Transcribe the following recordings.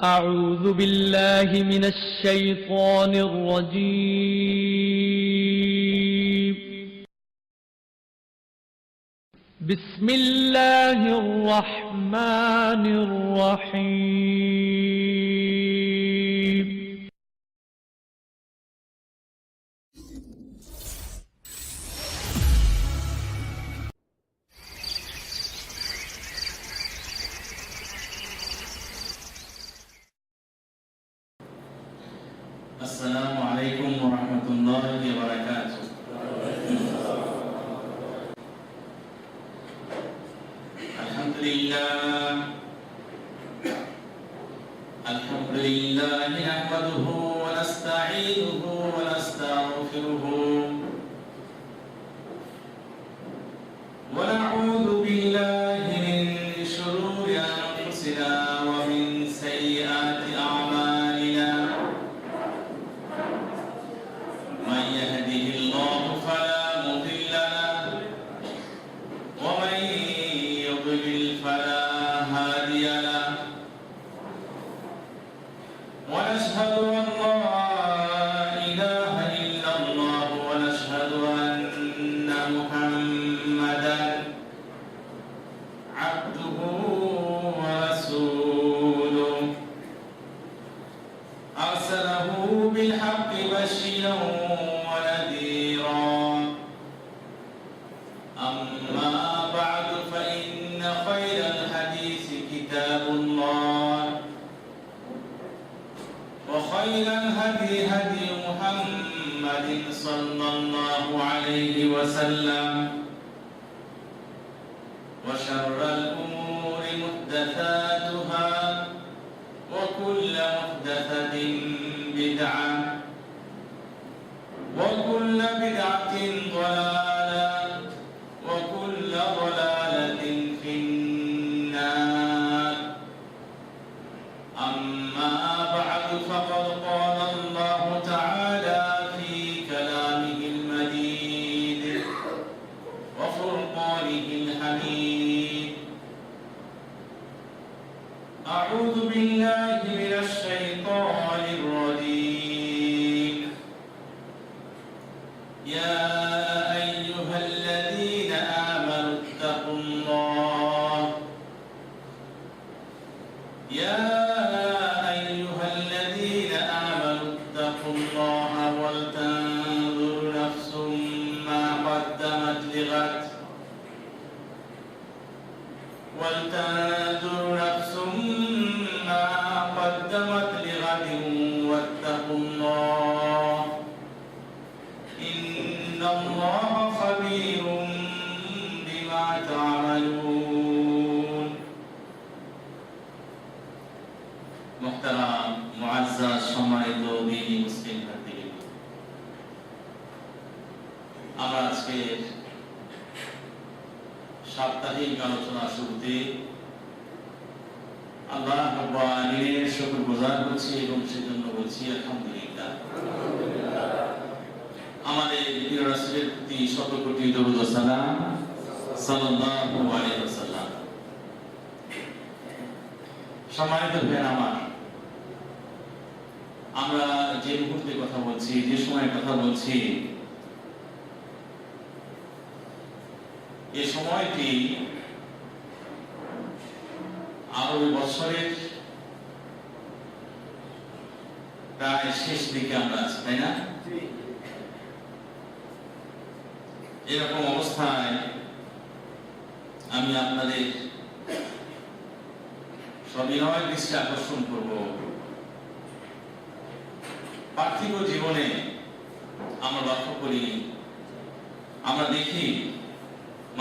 أعوذ بالله من الشيطان الرجيم. بسم الله الرحمن الرحيم. السلام عليكم ورحمة الله وبركاته. الحمد لله نحمده ونستعينه ونستغفره ونعوذ بالله من شرور أنفسنا ومن سيئات أعمالنا. من يهده الله فلا مضل له ومن يضلل فلا هادي له. ونشهد أن لا إله إلا الله ونشهد أن محمدا عبده ورسوله أرسله بالحق بشيرا ونذيرا. أما بعد فإن خير الحديث كتاب الله وخير الهدي هدي محمد صلى الله عليه وسلم وشر الأمور محدثاتها وكل محدثة بدعة وكل بدعة ضلالة وكل ضلالة في النار. أما بعد فقد قال الله تعالى في كلامه المجيد وفرقانه الحميد. أعوذ بالله من الشيطان الرجيم. يا أيها الذين آمنوا اتقوا الله. يا أيها الذين آمنوا اتقوا الله ولتنظر نفس ما قدمت لغد ولتنظر نفس ما قدمت لغد واتقوا الله إن الله خبير بما تعملون. মুহতারাম মুআজ্জাজ সম্মানিত দ্বীনি মুসলিম ভাতৃবৃন্দ, আমরা আজকে সাপ্তাহিক আলোচনা শুরুতে আল্লাহ রাব্বুল আলামিনের শুকরগুজার করছি এবং সেজন্য বলছি আলহামদুলিল্লাহ। আমাদের প্রিয় রাসূলের প্রতি শত কোটি দরুদ ও সালাম সাল্লাল্লাহু আলাইহি ওয়াসাল্লাম। সম্মানিত ভাইরা আমার, আমরা যে মুহূর্তে কথা বলছি, যে সময় কথা বলছি, এই সময়টি আরবি বছরের প্রায় শেষ দিকে আমরা আছি, তাই না? এরকম অবস্থায় আমি আপনাদের সবিনয় দৃষ্টি আকর্ষণ করব, পার্থিব জীবনে আমরা লক্ষ্য করি, আমরা দেখি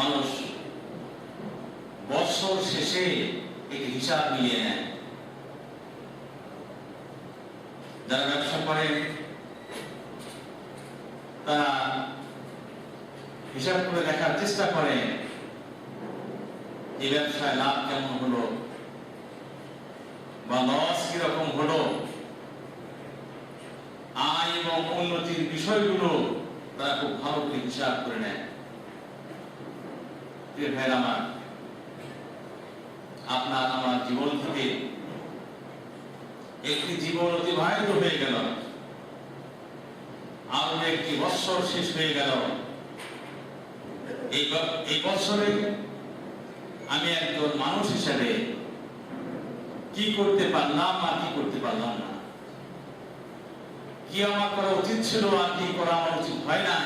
মানুষ বছর শেষে একটি হিসাব মিলিয়ে নেয়। যারা ব্যবসা করে তারা হিসাব করে দেখার চেষ্টা করে এই ব্যবসায় লাভ কেমন হলো বা লস কিরকম হলো, আয় এবং উন্নতির বিষয়গুলো তারা খুব ভালো করে হিসাব করে নেয়। প্রিয় ভাইরা আমার, আপনার আমার জীবন থেকে একটি জীবন অতিবাহিত হয়ে গেল, আরো একটি বৎসর শেষ হয়ে গেল। এই বৎসরে আমি একজন মানুষ হিসেবে কি করতে পারলাম আর কি করতে পারলাম না, কি আমার করা উচিত ছিল আর কি করা আমার উচিত হয় না,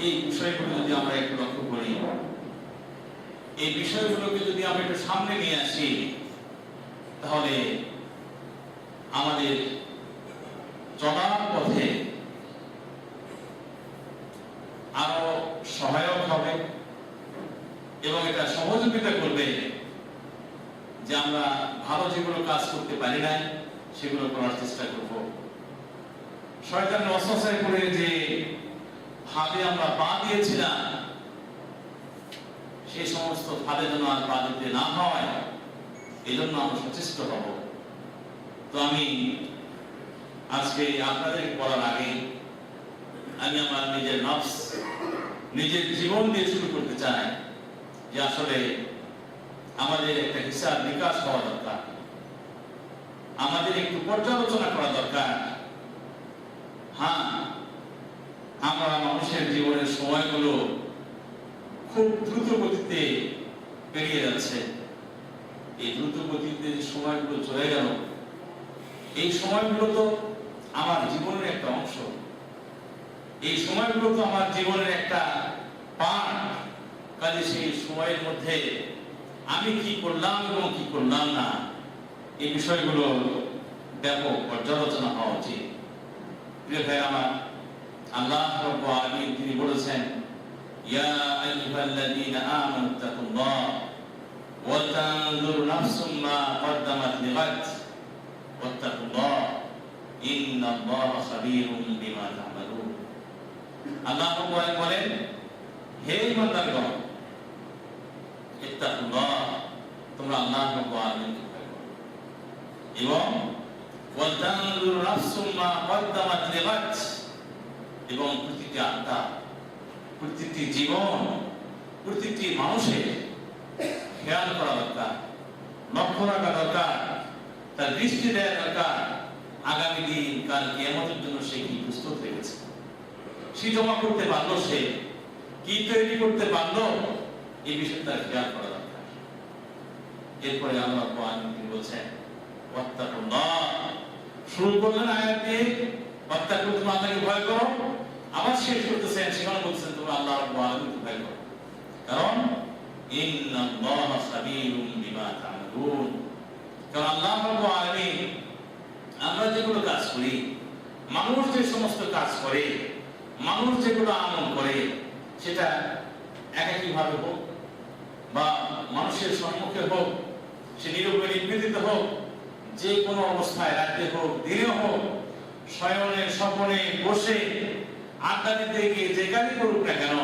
এই বিষয়গুলো যদি আমরা একটু লক্ষ্য করি, এই বিষয়গুলোকে যদি আমরা একটু সামনে নিয়ে আসি, তাহলে আমাদের চলার পথে আরো সহায়ক হবে এবং এটা সহযোগিতা করবে যে আমরা ভালো যেগুলো কাজ করতে পারি না সেগুলো করার চেষ্টা করব। শয়তানের ওয়াসওয়াসায় পড়ে যে ফাঁদে আমরা পা দিয়েছিলাম, সেই সমস্ত ফাঁদে যেন আর পা দিতে না হয়, এই জন্য আমরা সচেষ্ট হব। তো আমি আজকে আপনাদের বলার আগে আমি আমার নিজের নফস, নিজের জীবন দিয়ে শুরু করতে চাই যে আসলে আমাদের একটা হিসাব নিকাশ হওয়া দরকার, আমাদের একটু পর্যালোচনা করা দরকার। হ্যাঁ, আমরা মানুষের জীবনের সময়গুলো খুব দ্রুত গতিতে পেরিয়ে যাচ্ছে। এই দ্রুত গতিতে সময়গুলো চলে গেল, এই সময়গুলো তো আমার জীবনের একটা অংশ, এই সময়গুলো তো আমার জীবনের একটা পার্ট। কাজে সেই সময়ের মধ্যে আমি কি করলাম এবং কি করলাম না, এই বিষয়গুলো ব্যাপক পর্যালোচনা হওয়া উচিত। প্রিয় ভাই আমার, আল্লাহ রাব্বুল আলামিন তিনি বলেছেন, ইয়া আইয়ুহাল্লাযীনা আমানু তাকুল্লাহ ওয়া তানজুর নাফসুম মা কদ্দামাত লিগাদ ওয়াত্তাকুল্লাহ ইন্নাল্লাহা খাবীরুম বিমা তা'মালুন। আল্লাহ রাব্বুল আলামিন বলেন, হে ঈমানদারগণ, ইত্তাকুল্লাহ, তোমরা আল্লাহ রাব্বুল আলামিনকে ভয় করো এবং ওয়া তানজুর নাফসুম মা কদ্দামাত লিগাদ, এবং প্রতিটি আত্মা, প্রতিটি জীবন, প্রতিটি মানুষের খেয়াল করা দরকার, লক্ষ্য রাখা দরকার, তার দৃষ্টি দেওয়া দরকার আগামী দিন কাল কিয়ামতের জন্য সে কি প্রস্তুত রেখেছে, সে জমা করতে পারলো, সে কি তৈরি করতে পারলো, এই বিষয়ে তার খেয়াল করা দরকার। এরপরে আল্লাহ তিনি বলছেন ওয়াত্তাকুল্লাহ, শুরু করলেন আয়াত দিয়ে ওয়াত্তাকুল্লাহ, তোমরা আল্লাহকে ভয় করো, আবার শেষ করতেছেন, সেখানে বলছেন তোমরা আল্লাহ রাব্বুল আলামিনকে ভয় করো, কারণ ইন্নাল্লাহা খাবীরুম বিমা তা'মালুন। কারণ আল্লাহ রাব্বুল আলামিন, আমরা যেগুলো কাজ করি, মানুষ যে সমস্ত কাজ করে, মানুষ যেগুলো আমল করে, সেটা একইভাবে হোক বা মানুষের সম্মুখে হোক, সে নীরবে নিবৃত্তিতে হোক, যে কোনো অবস্থায়, রাতে হোক দিনে হোক, শয়নে স্বপনে বসে আড্ডা দিতে গিয়ে যে কাজই করুক না কেন,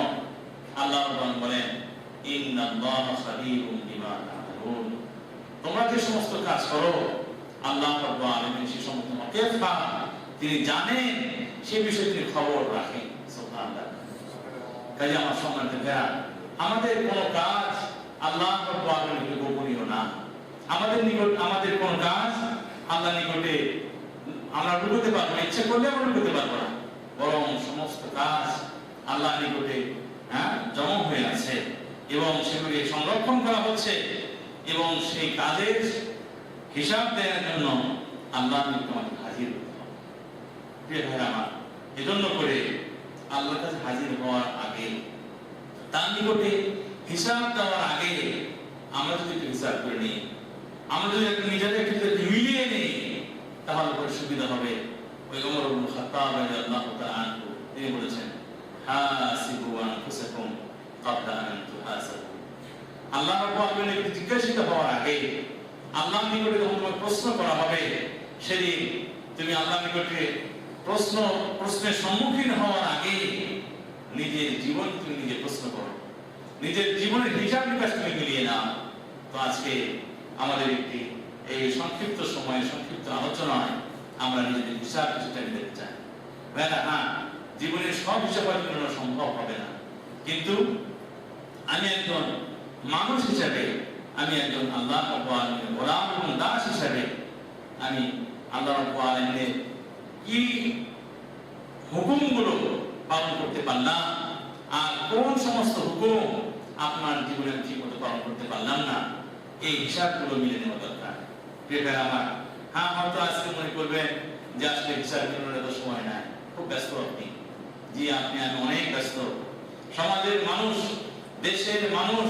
আল্লাহ রাব্বুল বলেন ইন্নাল্লাহা খাবীরুম বিমা তা'মালুন, তোমরা যে সমস্ত কাজ করো আল্লাহ রাব্বুল আলামিন সে সমস্ত মাকেফা তিনি জানেন, সে বিষয়ে তিনি খবর রাখেন। সুবহানাল্লাহ। কাজে আমার সম্মানিত ভাইরা, আমাদের কোনো কাজ আল্লাহ রাব্বুল আলামিনের গোপনীয় না, আমাদের নিকট আমাদের কোনো কাজ আল্লাহর নিকটে আমরা লুকাতে পারবো না, ইচ্ছে করলে আমরা লুকাতে পারবো না, বরং সমস্ত কাজ আল্লাহর নিকটে জমা হয়ে আছে এবং সেগুলি সংরক্ষণ করা হচ্ছে এবং সেই কাজের হিসাব দেওয়ার জন্য আল্লাহর নিকটে আমাদের হাজির হতে হবে। প্রিয় ভাইরা আমার, এজন্য করে আল্লাহর কাছে হাজির হওয়ার আগে, তার নিকটে হিসাব দেওয়ার আগে আমরা যদি একটু হিসাব করে নিই, আমরা যদি একটু নিজেদের একটু মিলিয়ে নিই, তাহলে পরে সুবিধা হবে। ওই ওমর ইবনে খাত্তাব রাদিয়াল্লাহু তাআলা আনহু তিনি বলেছেন, হাসিবু আনফুসাকুম ক্বাবলা আন তুহাসাবু। আল্লাহ রাব্বুল আলামিনকে জিজ্ঞাসিত হওয়ার আগে, আল্লাহর নিকটে যখন তোমাকে প্রশ্ন করা হবে, সেদিন তুমি আল্লাহর নিকটে প্রশ্নের সম্মুখীন হওয়ার আগে নিজের জীবন তুমি নিজে প্রশ্ন করো, নিজের জীবনের হিসাব নিকাশ তুমি মিলিয়ে নাও। তো আজকে আমাদের একটি এই সংক্ষিপ্ত সময়ে সংক্ষিপ্ত আলোচনায় আমরা নিজেদের হিসাব কিছুটা নিতে চাই। হ্যাঁ, জীবনের সব হিসাব করা সম্ভব হবে না, কিন্তু আমি একজন মানুষ হিসাবে, আমি একজন আল্লাহ রাব্বুল আলামিনের গোলাম এবং দাস হিসাবে আমি আল্লাহ রাব্বুল আলামিনের কি হুকুমগুলো পালন করতে পারলাম আর কোন সমস্ত হুকুম আপনার জীবনে ঠিক মতো পালন করতে পারলাম না, এই হিসাবগুলো মিলে নেওয়া দরকার। প্রিয় আমার, হ্যাঁ হয়তো আজকে মনে করবেন যে আসলে হিসাব মিলানোর এত সময় নাই, খুব ব্যস্ত আপনি। জি, আমি অনেক ব্যস্ত। সমাজের মানুষ, দেশের মানুষ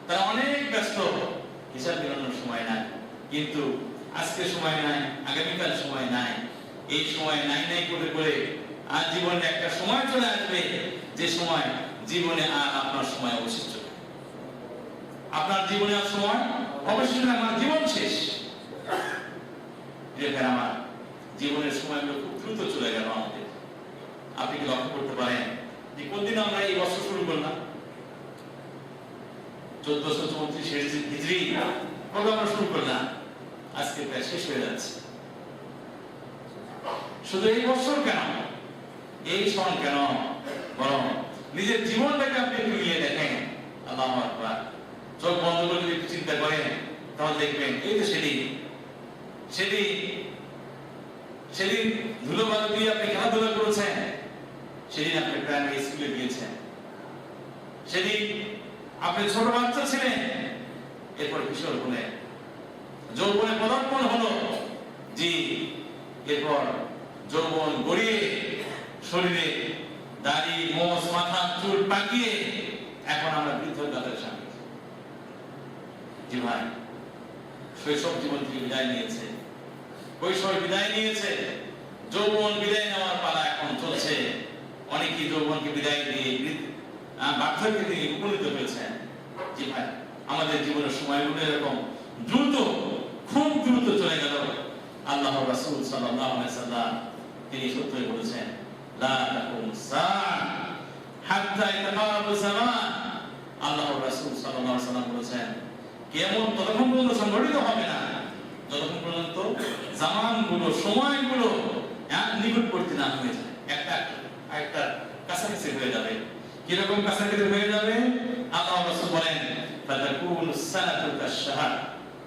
তারা অনেক ব্যস্ত, হিসাব মিলানোর সময় নাই। কিন্তু আজকে সময় নাই, আগামীকাল সময় নাই, এই সময় নাই নাই করে করে আর জীবনে একটা সময় চলে আসবে যে সময় জীবনে আর আপনার সময় অবশিষ্ট নেই। আপনার জীবনে আর সময় অবশিষ্ট নেই, আমার জীবন শেষ। আমার জীবনের সময়গুলো খুব দ্রুত চলে গেল আমাদের। আপনি কি লক্ষ্য করতে পারেন যে কোনদিন আমরা এই বছর শুরু করলাম 1434 হিজরি কবে আমরা শুরু করলাম, আজকে প্রায় শেষ হয়ে যাচ্ছে। শুধু এই বছর কেন, এই সন কেন, বরং নিজের জীবনটাকে আপনি একটু নিয়ে দেখেন। আল্লাহু আকবার। চোখ বন্ধ করে যদি একটু চিন্তা করেন তাহলে দেখবেন এই তো সেদিন ধুলোবালু দিয়ে আপনি খেলাধুলা করেছেন, সেদিন আপনি প্রাইমারি স্কুলে গিয়েছেন, সেদিন আপনি ছোট বাচ্চা ছিলেন, এরপর কিশোর হলেন, যৌবনে পদার্পণ হলো, জি, এরপর যৌবন গড়িয়ে শরীরে দাড়ি মোষ মাথা চুল পাকিয়ে এখন আমরা বৃদ্ধতার সামনে। জি ভাই, শৈশব জীবন থেকে বিদায় নিয়েছে, কৈশোর বিদায় নিয়েছে, যৌবন বিদায় নেওয়ার পালা এখন চলছে। অনেকেই যৌবনকে বিদায় দিয়ে বার্ধক্যে তিনি উপনীত হয়েছেন। জি ভাই, আমাদের জীবনের সময়গুলো এরকম দ্রুত, খুব দ্রুত চলে গেল। আল্লাহ রাসূল সাল্লাল্লাহু আলাইহি ওয়াসাল্লাম তিনি সত্যই বলেছেন, লা তাকুমুস সাআ হাত্তা ইয়াতাকারাবু যামান। আল্লাহ রাসূল সাল্লাল্লাহু আলাইহি ওয়াসাল্লাম বলেছেন, কিয়ামত ততক্ষণ পর্যন্ত সংঘটিত হবে না যতক্ষণ পর্যন্ত জামানগুলো, সময়গুলো নিকটবর্তী না হয়ে যায়, একটা কাছাকাছি হয়ে যাবে। কিরকম কাছাকাছি হয়ে যাবে? আল্লাহ রাসূল বলেন, ফাতাকুনুস সানাতু কাশ-শাহর,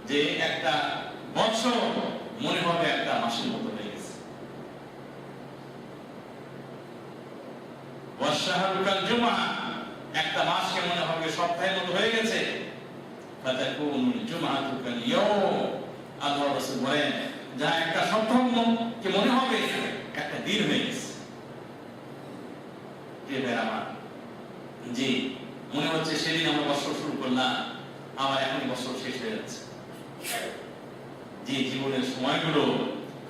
যে একটা বছর মনে হবে একটা মাসের মতো হয়ে গেছে। ওয়াশ-শাহরু কাল-জুমআহ, একটা মাসকে মনে হবে সপ্তাহের মতো হয়ে গেছে। ফাতাকুনুল জুমআতু কাল-ইয়াওম, আল্লাহ রাসূল বলেন, যা একটা সপ্তাহকে মনে হবে একটা দিন হয়ে গেছে। জি, মনে হচ্ছে সেদিন আমরা বছর শুরু করলাম, আবার এখনই বছর শেষ হয়ে যাচ্ছে। জি, জীবনের সময়গুলো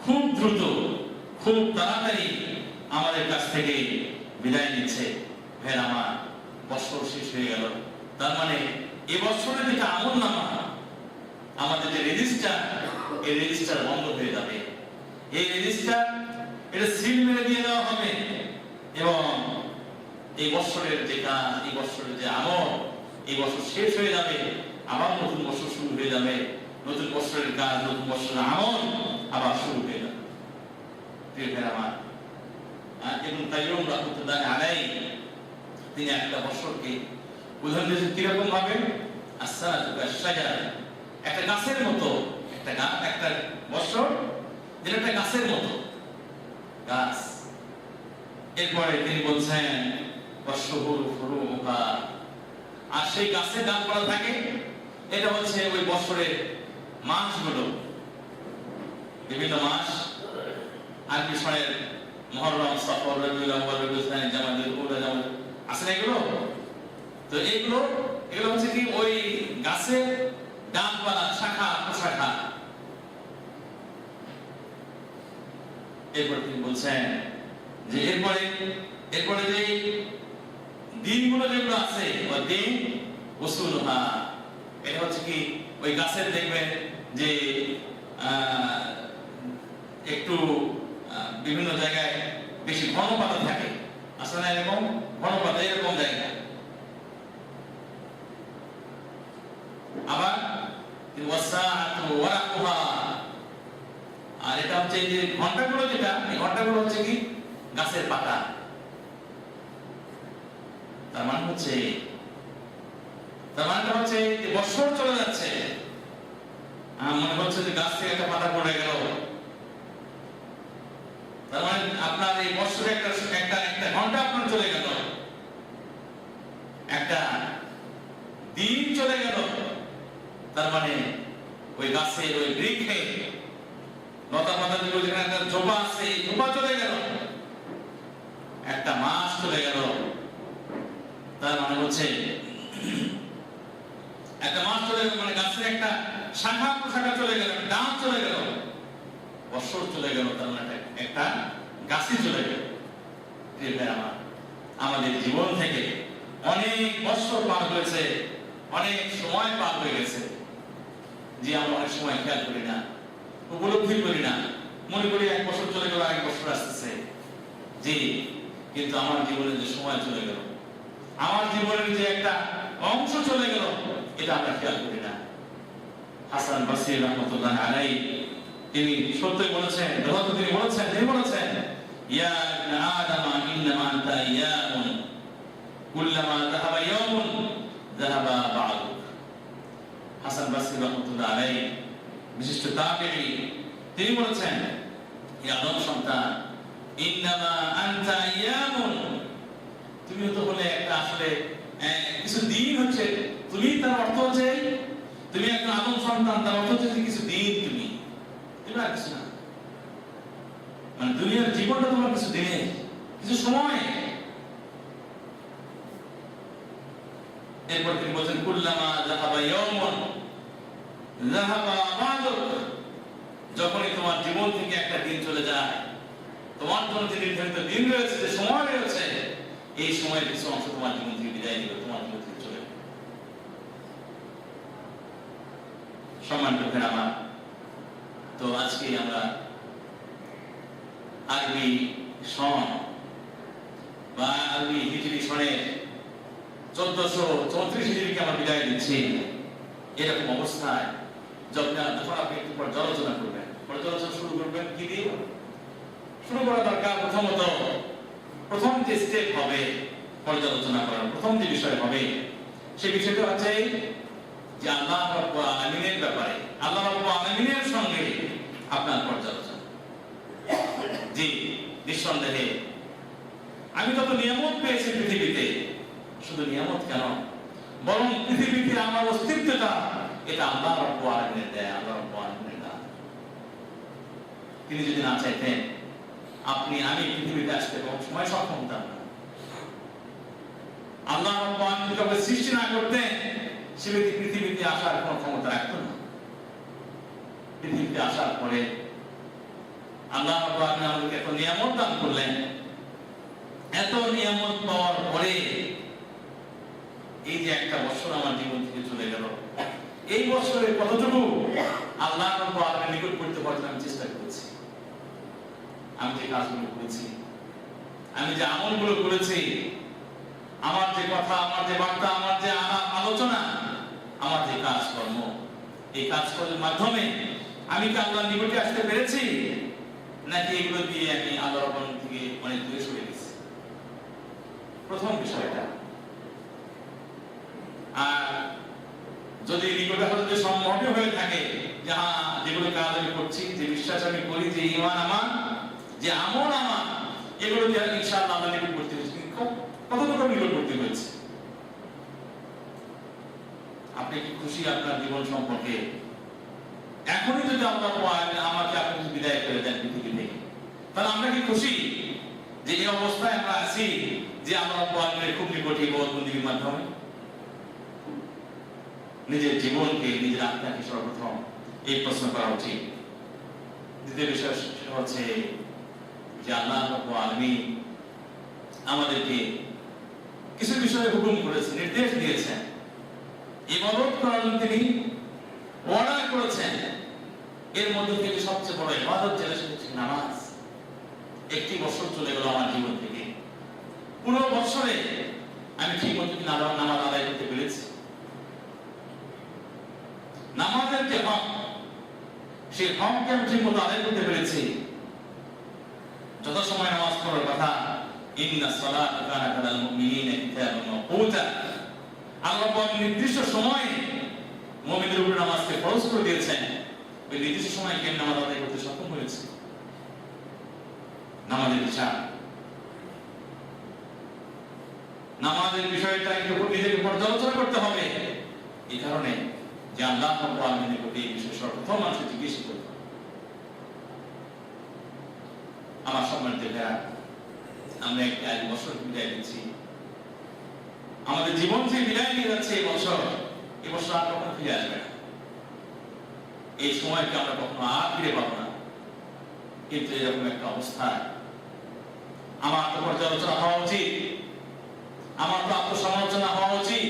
খুব দ্রুত, খুব তাড়াতাড়ি আমাদের কাছ থেকে বিদায় নিচ্ছে। ভাই আমার, বছর শেষ হয়ে গেল, তার মানে এই বছরের যেটা আমলনামা, আমাদের যে রেজিস্টার, এই রেজিস্টার বন্ধ হয়ে যাবে। এই রেজিস্টার এটা সিল মেরে দিয়ে দেওয়া হবে এবং এই বছরের যে কাজ, এই বছরের যে আমল, এই বছর শেষ হয়ে যাবে, আবার নতুন বছর শুরু হয়ে যাবে। নতুন বছরের কাজ, নতুন বছরের আমল আবার শুরু হয়ে যাবে। প্রিয় ভাই আমার, ইবনে কাইয়্যিম রাহমাতুল্লাহি আলাইহি তিনি একটা বছরকে উদাহরণ দিয়েছেন কিরকম ভাবে, as-sanatu kash-shajar, একটা গাছের মতো, একটা বছর যেটা একটা গাছের মতো গাছ। এরপরে তিনি বলছেন ওয়াশ-শুহুরু ফুরুউহা, আর সেই গাছের ডালপালা থাকে, এটা হচ্ছে ওই বছরের মাসগুলো, বিভিন্ন মাস। আরবি সনের মুহররম, সফর, রবিউল আউয়াল, রবিউল সানি, জামাদুল উলা, জামাদুল আছে না এগুলো? তো এগুলো হচ্ছে কি ওই গাছের ডালপালা, শাখা প্রশাখা। এরপর তিনি বলছেন যে এরপরে যে দিনগুলো যেগুলো আছে, ওই দিন উসুলুহা, এটা হচ্ছে কি ওই গাছের দেখবেন যে একটু বিভিন্ন জায়গায় বেশি ঘন পাতা থাকে, আসলে না এরকম ঘন পাতা এরকম জায়গায়। আবার ওয়াসাআতু ওয়ারাকুহা, আর এটা হচ্ছে যে ঘন্টাগুলো, যেটা এই ঘন্টাগুলো হচ্ছে কি গাছের পাতা। তার মানে হচ্ছে যে বছর চলে যাচ্ছে, মনে হচ্ছে যে গাছ থেকে একটা পাতা পড়ে গেল, তার মানে আপনার এই বছরে একটা ঘন্টা আপনার চলে গেল, একটা দিন চলে গেল। তার মানে ওই গাছের ওই বৃক্ষে লতা পাতা যেগুলো যেখানে একটা জোপা আছে, এই জোপা চলে গেল, একটা মাস চলে গেল। তার মানে হচ্ছে একটা মাস চলে গেল, মানে গাছের একটা শাখা প্রশাখা চলে গেল, ডাল চলে গেল, বছর চলে গেল। তার মানে একটা গাছই চলে গেল। আমাদের জীবন থেকে অনেক বছর পার হয়েছে, অনেক সময় পার হয়ে গেছে, যে আমরা অনেক সময় খেয়াল করি না, উপলব্ধি করি না, মনে করি এক বছর চলে গেল, এক বছর আসতেছে। জি, কিন্তু আমার জীবনে যে সময় চলে গেল, আমার জীবনের যে একটা অংশ চলে গেল, এটা আমরা খেয়াল করি না। হাসান বসরি রাহমাতুল্লাহ আলাইহি তিনি সত্যই বলেছেন, তিনি বলেছেন ইয়া ইবনে আদম ইন্নামা আনতা আইয়ামুন কুল্লামা যাহাবা ইয়াওমুন যাহাবা বা'দুক। হাসান বসরি রাহমাতুল্লাহ আলাইহি বিশিষ্ট তাবেঈ, তিনি বলেছেন, হে আদম সন্তান, ইন্নামা আনতা আইয়ামুন, তুমি তো বলে একটা আসলে কিছু দিন হচ্ছে, তুমি তার অর্থ হচ্ছে তুমি একজন আদম সন্তান, তার অর্থ হচ্ছে কিছু দিন, তুমি আর কিছু না। মানে দুনিয়ার জীবনটা তোমার কিছু দিনে, কিছু সময়। এরপর তিনি বলছেন কুল্লামা যাহাবা ইয়াওমুন যাহাবা বা'দুক, যখনই তোমার জীবন থেকে একটা দিন চলে যায়, তোমার জন্য যে নির্ধারিত দিন রয়েছে, যে সময় রয়েছে, এই সময়ের কিছু অংশ তোমার জীবন থেকে বিদায় দিবে, তোমার জীবন থেকে চলে যাবে। সম্মানিত ভাইরা আমার, তো আজকে আমরা আরবি সন বা আরবি হিজরি সনের 1434 হিজরিকে আমরা বিদায় দিচ্ছি। এরকম অবস্থায় যখন আপনি একটু পর্যালোচনা করবেন, পর্যালোচনা শুরু করবেন কি দিয়ে শুরু করা দরকার? প্রথম যে স্টেপ হবে পর্যালোচনা করার, প্রথম যে বিষয় হবে, সেই বিষয়টা হচ্ছে যে আল্লাহ রাব্বুল আলামিনের ব্যাপারে, আল্লাহ রাব্বুল আলামিনের সঙ্গে আপনার পর্যালোচনা। জি, নিঃসন্দেহে আমি যত নিয়ামত পেয়েছি পৃথিবীতে, শুধু নিয়ামত কেন, বরং পৃথিবীতে আমার অস্তিত্বটা এটা আল্লাহ রাব্বুল আলামিনের দেয়া, আল্লাহ রাব্বুল আলামিনের দান। তিনি যদি না চাইতেন আমি পৃথিবীতে আসতে কোনো সময় সক্ষম হতাম না। আল্লাহ রাব্বুল আলামিন যদি সৃষ্টি না করতেন, সে ব্যক্তি পৃথিবীতে আসার কোনো ক্ষমতা রাখতো না। পৃথিবীতে আসার পরে আল্লাহ রাব্বুল আলামিন আমাদেরকে এত নিয়ামত দান করলেন। এত নিয়ামত পাওয়ার পরে এই যে একটা বছর আমার জীবন থেকে চলে গেল, এই বছরে কতটুকু আল্লাহ রাব্বুল আলামিনের নিকট করতে পারতে আমি চেষ্টা করেছি। আমি যে কাজগুলো করেছি, আমি যে আমলগুলো করেছি, আমার যে কথা, আমার যে বার্তা, আমার যে আলোচনা, আমার যে কাজকর্ম, এই কাজকর্মের মাধ্যমে আমি কি আল্লাহর নিকটে আসতে পেরেছি, নাকি এগুলো দিয়ে আমি আল্লাহর থেকে অনেক দূরে সরে গেছি? প্রথম বিষয়টা। আর যদি নিকটে হতে সম্ভব হয়ে থাকে যে হ্যাঁ, যেগুলো কাজ আমি করছি, যে বিশ্বাস আমি করি, যে ঈমান আমার, যে আমল আমার, এগুলো দিয়ে ইনশাআল্লাহ আল্লাহর নিকট করতে হয়েছে, কতটুকু নিকট করতে হয়েছে? আপনি কি খুশি আপনার জীবন সম্পর্কে? এখনই যদি আল্লাহ আমাকে আপনি বিদায় করে দেন পৃথিবী থেকে, তাহলে আমরা কি খুশি যে এই অবস্থায় আমরা আছি, যে আমরা খুব নিকটে বন্দির মাধ্যমে নিজের জীবনকে, নিজের আত্মাকে সর্বপ্রথম এই প্রশ্ন করা উচিত। দ্বিতীয় বিষয় হচ্ছে যে আল্লাহ রাব্বুল আলামিন আমাদেরকে কিছু বিষয়ে হুকুম করেছেন, নির্দেশ দিয়েছেন, ইবাদত করার জন্য তিনি অর্ডার করেছেন। এর মধ্যে থেকে সবচেয়ে বড় ইবাদত যেটা, সেটা হচ্ছে নামাজ। একটি বছর চলে গেল আমার জীবন থেকে, পুরো বছরে আমি ঠিক মতো নামাজ আদায় করতে পেরেছি? নামাজের যে হক, সেই হককে আমি ঠিক মতো আদায় করতে পেরেছি? যত সময় নামাজ পড়ার কথা, ইন্নাস সালাতা কানাত আলাল মুমিনিনা কিতাবান মাওকুতা, আল্লাহ পাক নির্দিষ্ট সময়ে মুমিনদের উপর নামাজকে ফরজ করে দিয়েছেন। ওই নির্দিষ্ট সময়ে কেন নামাজ আদায় করতে সক্ষম হয়েছে? নামাজের হিসাব, নামাজের বিষয়টা একটু নিজেকে পর্যালোচনা করতে হবে। এই কারণে যে আল্লাহ রাব্বুল আলামিনের প্রতি এই বিষয়ে সর্বপ্রথম মানুষকে জিজ্ঞেস করতে হবে। আমার সম্মানিত ভাইরা, আমরা একটা বছর বিদায় দিচ্ছি। আমাদের জীবন যে বিদায় নিয়ে যাচ্ছে এই বছর আর কখনো ফিরে আসবে না। এই সময়কে আমরা কখনো আর ফিরে পাবো না। কিন্তু এরকম একটা অবস্থায় আমার তো পর্যালোচনা হওয়া উচিত, আমার তো আত্মসমালোচনা হওয়া উচিত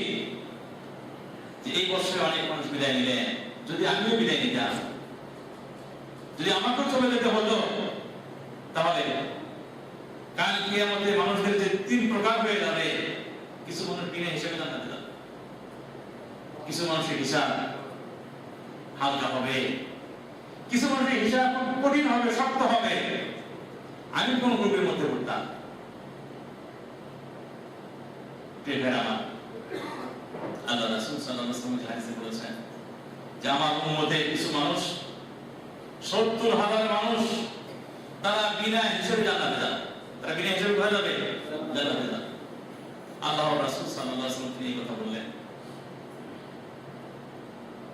যে এই বছরে অনেক মানুষ বিদায় নিলেন, যদি আমিও বিদায় নিতাম, যদি আমাকেও চলে যেতে হতো, তাহলে কাল কিয়ামতে মানুষদের যে 3 প্রকার হয়ে যাবে, কিছু মানুষ বিনা হিসেবে জান্নাতে যাবে, কিছু মানুষের হিসাব হালকা হবে, কিছু মানুষের হিসাব কঠিন হবে, শক্ত হবে। আমি কোন গ্রুপের মধ্যে পড়তাম? আল্লাহ রাসূল সাল্লাল্লাহু আলাইহি ওয়াসাল্লাম হাদিসে বলেছেন যে আমার উম্মতে কিছু মানুষ 70,000 মানুষ তারা বিনা হিসেবে জান্নাতে যাবে। তারা বিনা হিসেবে কোথায় যাবে? জান্নাতে যাবে। আল্লাহ রাসূল সাল্লাল্লাহু আলাইহি ওয়াসাল্লাম তিনি এই কথা বললেন।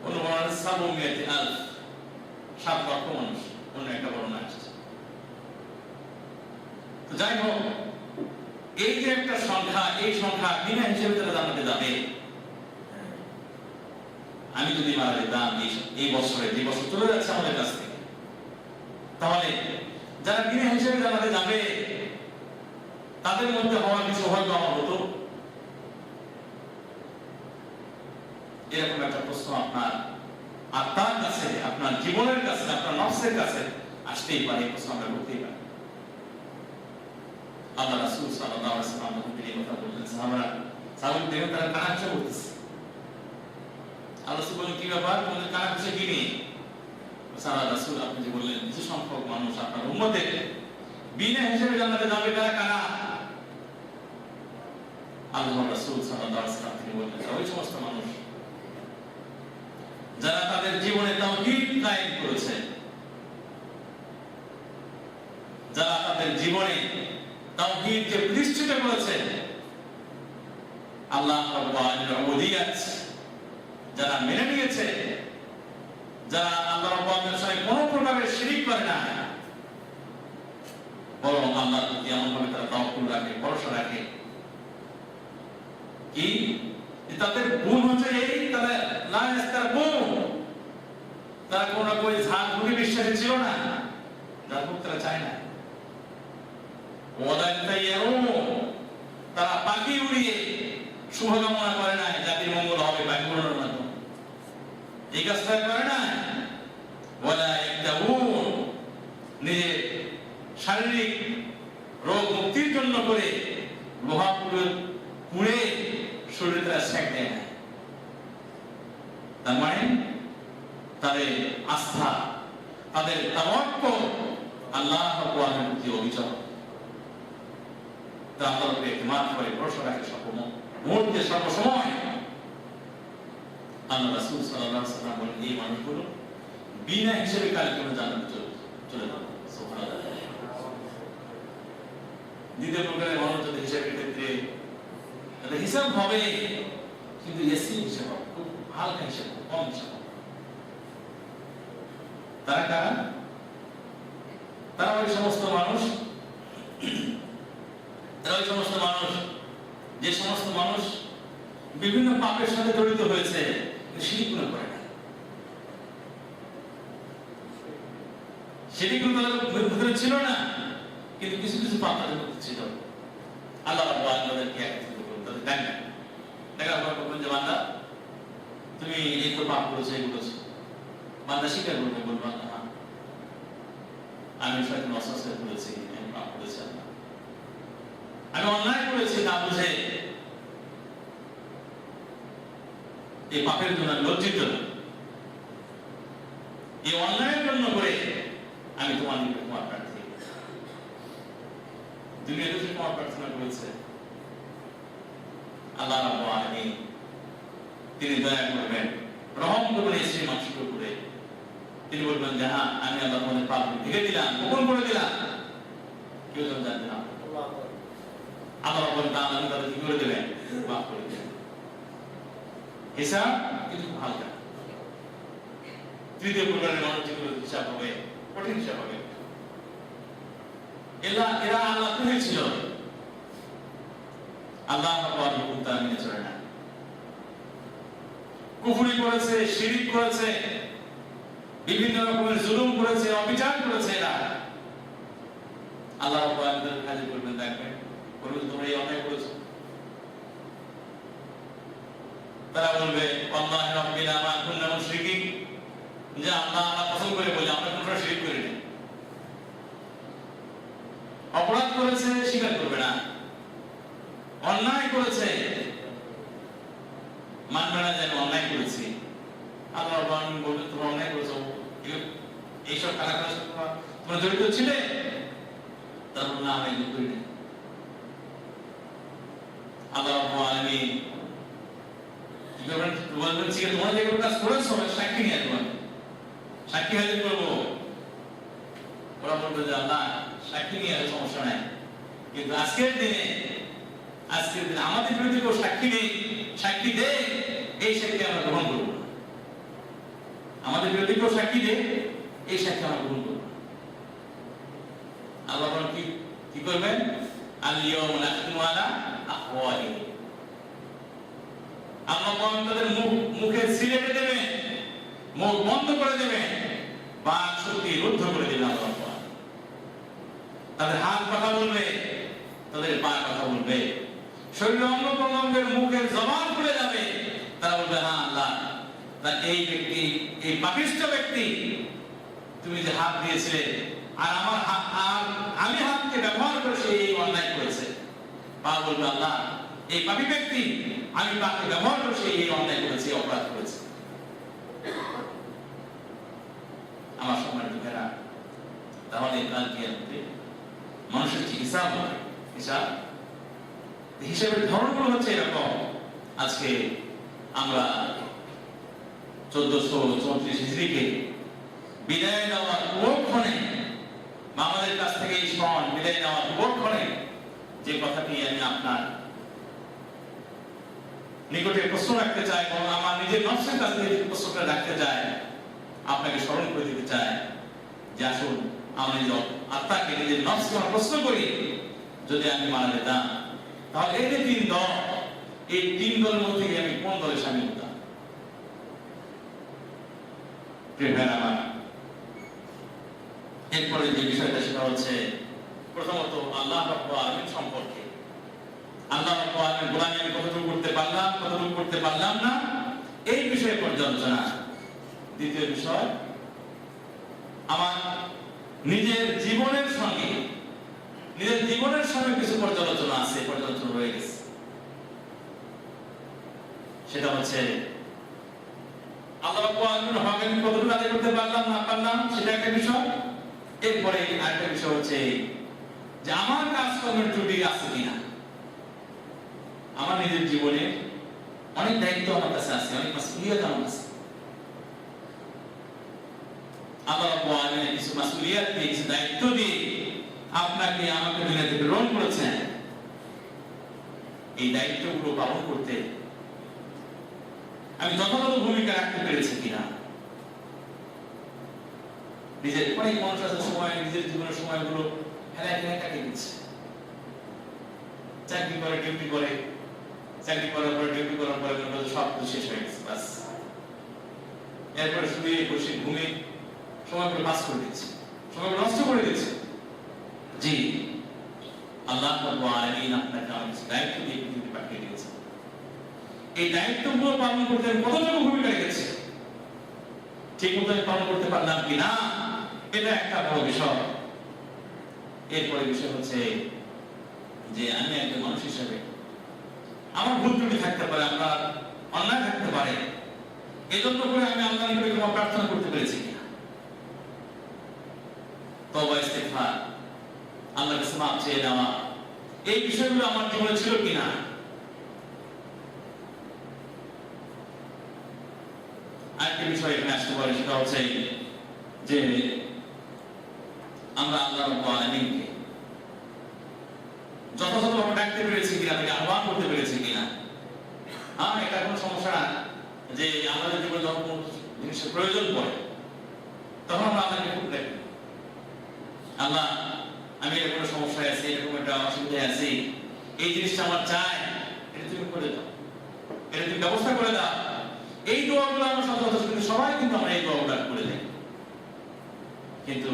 অনুমান 700,000 7 লক্ষ মানুষ, অন্য একটা বর্ণনা আসছে। তো যাই হোক, এই যে একটা সংখ্যা, এই সংখ্যা বিনা হিসেবে তারা জান্নাতে যাবে। আমি যদি মারা যেতাম এই বছরে, যে বছর চলে যাচ্ছে আমাদের কাছ থেকে, তাহলে যারা বিনা হিসেবে জান্নাতে যাবে তাদের মধ্যে হওয়ার কিছু সৌভাগ্য আমার হতো। এরকম একটা প্রশ্ন আপনার আত্মার কাছে, আপনার জীবনের কাছে, আপনার নফসের কাছে আসতেই পারে। এই প্রশ্ন আমরা করতেই পারি। আল্লাহ রাসূল সাল্লাল্লাহু আলাইহি ওয়াসাল্লাম যখন তিনি কথা বললেন, সাহাবারা দেখেন তারা কানাঘুষা করতেছে। আল্লাহ রাসূল বলেন, কি ব্যাপার, তোমাদের কানাঘুষা কি নিয়ে? সাহাবা রাসূল, আপনি যে বললেন কিছু সংখ্যক মানুষ আপনার উম্মতে বিনা হিসেবে জান্নাতে যাবে, তারা কারা? আল্লাহ রাসূল সাল্লাল্লাহু আলাইহি ওয়াসাল্লাম তিনি বললেন, ওই সমস্ত মানুষ যারা তাদের জীবনে তাওহীদ কায়েম করেছে, যারা তাদের জীবনে তাওহীদকে প্রতিষ্ঠিত করেছে, আল্লাহ রাব্বুল আলামিনের উবুদিয়ত যারা মেনে নিয়েছে, যারা আল্লাহ রাব্বুল আলামিনের সাথে কোনো প্রকারের শিরক করে না, বরং আল্লাহর প্রতি এমনভাবে তারা তাওয়াক্কুল রাখে, ভরসা রাখে। কি তাদের গুণ হচ্ছে এই, তারা লা ইস্তারকুন, তারা কোন না কোন ঝাঁকুকে বিশ্বাসী ছিল না, ঝাঁকুক তারা চায় না। ওয়ালা তাইয়ারুন, তারা পাখি উড়িয়ে শুভকামনা করে না, জাতির মঙ্গল হবে পাখি উড়ানোর মাধ্যমে, এই কাজটা করে না। ওয়ালা ইয়াকতাবুন, নিজের শারীরিক রোগ মুক্তির জন্য করে লোহা পুড়ে শরীরে তারা সেঁক দেয় না। তার মানে তাদের আস্থা, তাদের তাওয়াক্কুল আল্লাহ রাব্বুল আলামিনের প্রতি অবিচল, তারা আল্লাহর উপরে ইতিমাদ করে ভরসা রাখে মুহূর্তে, সর্বসময়। আল্লাহ রাসূল সাল্লাল্লাহু আলাইহি ওয়াসাল্লাম বলেন, এই মানুষগুলো বিনা হিসেবে কাল কিয়ামতে জান্নাতে চলে যাবে। সুবহানাল্লাহ। দ্বিতীয় প্রকারের মানুষ যদি হিসাবের ক্ষেত্রে তাদের হিসাব হবে, কিন্তু ইয়াসির হিসাব হবে, খুব হালকা হিসাব, কম হিসাব হবে। তারা কারা? তারা ওই সমস্ত মানুষ, যে সমস্ত মানুষ বিভিন্ন পাপের সাথে জড়িত হয়েছে, শিরকগুলো করে না। শিরকগুলো তাদের ভিতরে ছিল না, কিন্তু কিছু কিছু পাপ তাদের মধ্যে ছিল। আল্লাহ রাব্বুল আলামিন তাদেরকে একত্রিত করলেন, তাদের দেখেন, দেখার পর বলবেন যে বান্দা তুমি এই তো পাপ করেছো, এই করেছো। বান্দা স্বীকার করবে, বলবে না আমি শয়তান ওয়াসওয়াসা করেছি, আমি পাপ করেছি, আমি অন্যায় করেছি না বুঝে, এই পাপের জন্য লজ্জিত, এই অন্যায়ের জন্য করে আমি তোমার নিকট ক্ষমা প্রার্থী। দুনিয়াতে যে ক্ষমা প্রার্থনা করেছে, আল্লাহ রাব্বুল আলামিন তিনি দয়া করবেন, রহম করবেন এই সেই মানুষের উপরে। তিনি বলবেন যে হ্যাঁ, আমি আল্লাহ তোমাদের পাপ ঢেকে দিলাম, গোপন করে দিলাম, কেউ যেন জানতে না পারে। আল্লাহ বলেন আমি তাদের কি করে দেবেন, মাফ করে দেবেন। হিসাব কিন্তু হালকা। তৃতীয় প্রকারের মানুষ যেগুলো হিসাব হবে, কঠিন হিসাব হবে। এরা আল্লাহ তৈরি ছিল, আল্লাহ হুকুম তারা মেনে চলে না, কুফরি করেছে, শিরিক করেছে, বিভিন্ন রকমের জুলুম করেছে, অবিচার করেছে। এরা আল্লাহ হাজির করবেন, দেখবেন বলবেন তোমরা এই অন্যায় করেছো। তারা বলবে আল্লাহ রাব্বিনা মা কুননা মুশরিকিন, যে আল্লাহ কসম করে বলে আমরা কোনো শিরক করিনি। অপরাধ করেছে স্বীকার করবে না, অন্যায় করেছে মানবে না যেন অন্যায় করেছি। আল্লাহ বলবেন তোমরা অন্যায় করেছো, এইসব কারা কারা তোমরা জড়িত ছিলে? তারপর না আমরা এগুলো করিনি। আল্লাহ আলামিন কি করবেন? বলবেন ঠিক আছে, তোমরা যেগুলো কাজ করেছো সাক্ষী নিয়ে আসবেন, সাক্ষী হাজির করবো। ওরা বলবে যে আল্লাহ সাক্ষী নিয়ে আসে, সমস্যা নাই, কিন্তু আজকের দিনে আমাদের বিরুদ্ধে কেউ সাক্ষী দে, এই সাক্ষী আমরা গ্রহণ করবো না। আমাদের বিরুদ্ধে কেউ সাক্ষী দে, এই সাক্ষী আমরা গ্রহণ করবো না। আল্লাহ কি করবেন? আল-ইয়াওমা নাখতিমু আলা আফওয়াহিহিম, আল্লাহ তাদের মুখে সিলেটে দেবে, মুখ বন্ধ করে দেবে, বাক শক্তি রুদ্ধ করে দেবে। আল্লাহ তাদের হাত কথা বলবে, তাদের পা কথা বলবে, শরীরের অঙ্গ প্রত্যঙ্গের মুখের জবান খুলে যাবে। তারা বলবে হ্যাঁ আল্লাহ, এই ব্যক্তি, এই পাপিষ্ঠ ব্যক্তি, তুমি যে হাত দিয়েছিলে আর আমার হাত, আর আমি হাতকে ব্যবহার করে সে এই অন্যায় করেছে। পা বলবে আল্লাহ, এই পাপী ব্যক্তি, আমি পাকে ব্যবহার করে সে এই অন্যায় করেছে, অপরাধ করেছে। আমার সম্মানিত ভাইরা, তাহলে কাল কিয়ামতে মানুষের যে হিসাব হবে, হিসাবের ধরনগুলো হচ্ছে এরকম। আজকে আমরা 1434 হিজরিকে বিদায় নেওয়ার উপক্ষণে, আমাদের কাছ থেকে এই সন বিদায় নেওয়ার উপক্ষণে যে কথাটি আমি আপনার নিকটে প্রশ্ন রাখতে চাই, এবং আমার নিজের নফসের কাছ থেকে প্রশ্নটা রাখতে চাই, আপনাকে স্মরণ করে দিতে চাই যে আসুন আমরা নিজের আত্মাকে, নিজের নফসকে প্রশ্ন করি, যদি আমি মারা যেতাম তাহলে এই যে তিন দল, এই তিন দলের মধ্যে আমি কোন দলে সামিল হতাম? এরপরে যে বিষয়টা সেটা হচ্ছে প্রথমত আল্লাহ রাব্বুল আলামিন সম্পর্কে। আল্লাহ রাব্বুল আলামিন গোলামি আমি কতটুকু করতে পারলাম, কতটুকু করতে পারলাম না, এই বিষয়ে পর্যালোচনা। দ্বিতীয় বিষয়, আমার নিজের জীবনের সঙ্গে কিছু পর্যালোচনা আছে, পর্যালোচনা রয়ে গেছে। সেটা হচ্ছে আল্লাহ রাব্বুল আলামিনের হক আমি কতটুকু আদায় করতে পারলাম না পারলাম, সেটা একটা বিষয়। এরপরে আরেকটা বিষয় হচ্ছে যে আমার কাজকর্মের ত্রুটি আছে কিনা। আমার নিজের জীবনে অনেক দায়িত্ব আমার কাছে আছে, অনেক মাসউলিয়ত আমার কাছে। আল্লাহ রাব্বুল আলামিন কিছু মাসউলিয়ত দিয়ে, কিছু দায়িত্ব দিয়ে আপনাকে আমাকে দুনিয়াতে প্রেরণ করেছেন। এই দায়িত্বগুলো পালন করতে আমি যথাযথ ভূমিকা রাখতে পেরেছি কিনা। নিজের অনেক মানুষ আছে সময়, নিজের জীবনের সময়গুলো হেলায় কাটিয়ে দিচ্ছে। চাকরি করে, ডিউটি করে, চাকরি করার পরে ডিউটি করার পরে সব শেষ হয়ে গেছে, বাস। এরপরে শুধু বসে ঘুমে সময়গুলো পাস করে দিচ্ছে, সময়গুলো নষ্ট করে দিচ্ছে। জি, আল্লাহ রাব্বুল আলামিন আপনাকে আমার কিছু দায়িত্ব দিয়ে পৃথিবীতে পাঠিয়ে দিয়েছে। এই দায়িত্বগুলো পালন করতে কতটুকু ভূমিকা রেখেছে, ঠিক মতো পালন করতে পারলাম কিনা, এটা একটা বড় বিষয়। এরপরে বিষয় হচ্ছে যে আমি একজন মানুষ হিসেবে আমার ভুল ত্রুটি থাকতে পারে, আমার অন্যায় থাকতে পারে, এজন্য করে আমি আল্লাহর নিকটে ক্ষমা প্রার্থনা করতে পেরেছি কিনা, তওবা ইস্তিগফার, আল্লাহর কাছে মাফ চেয়ে নেওয়া, এই বিষয়গুলো আমার জীবনে ছিল কিনা। আরেকটি বিষয় এখানে আসতে পারে, সেটা হচ্ছে যে আমরা আল্লাহ রাব্বুল আলামিনকে যথাযথভাবে ডাকতে পেরেছি কিনা, তাকে আহ্বান করতে পেরেছি কিনা। এটা কোনো সমস্যা না যে আমাদের জীবনে যখন কোনো জিনিসের প্রয়োজন পড়ে তখন আমরা আল্লাহকে খুব ডাকি, আল্লাহ আমি এরকম একটা সমস্যায় আছি, এরকম একটা অসুবিধায় আছি, এই জিনিসটা আমার চাই, এটা তুমি করে দাও, এটা তুমি ব্যবস্থা করে দাও। এই দোয়াগুলো আমরা সচরাচর কিন্তু সবাই কিন্তু আমরা এই দোয়াগুলো করে থাকি। কিন্তু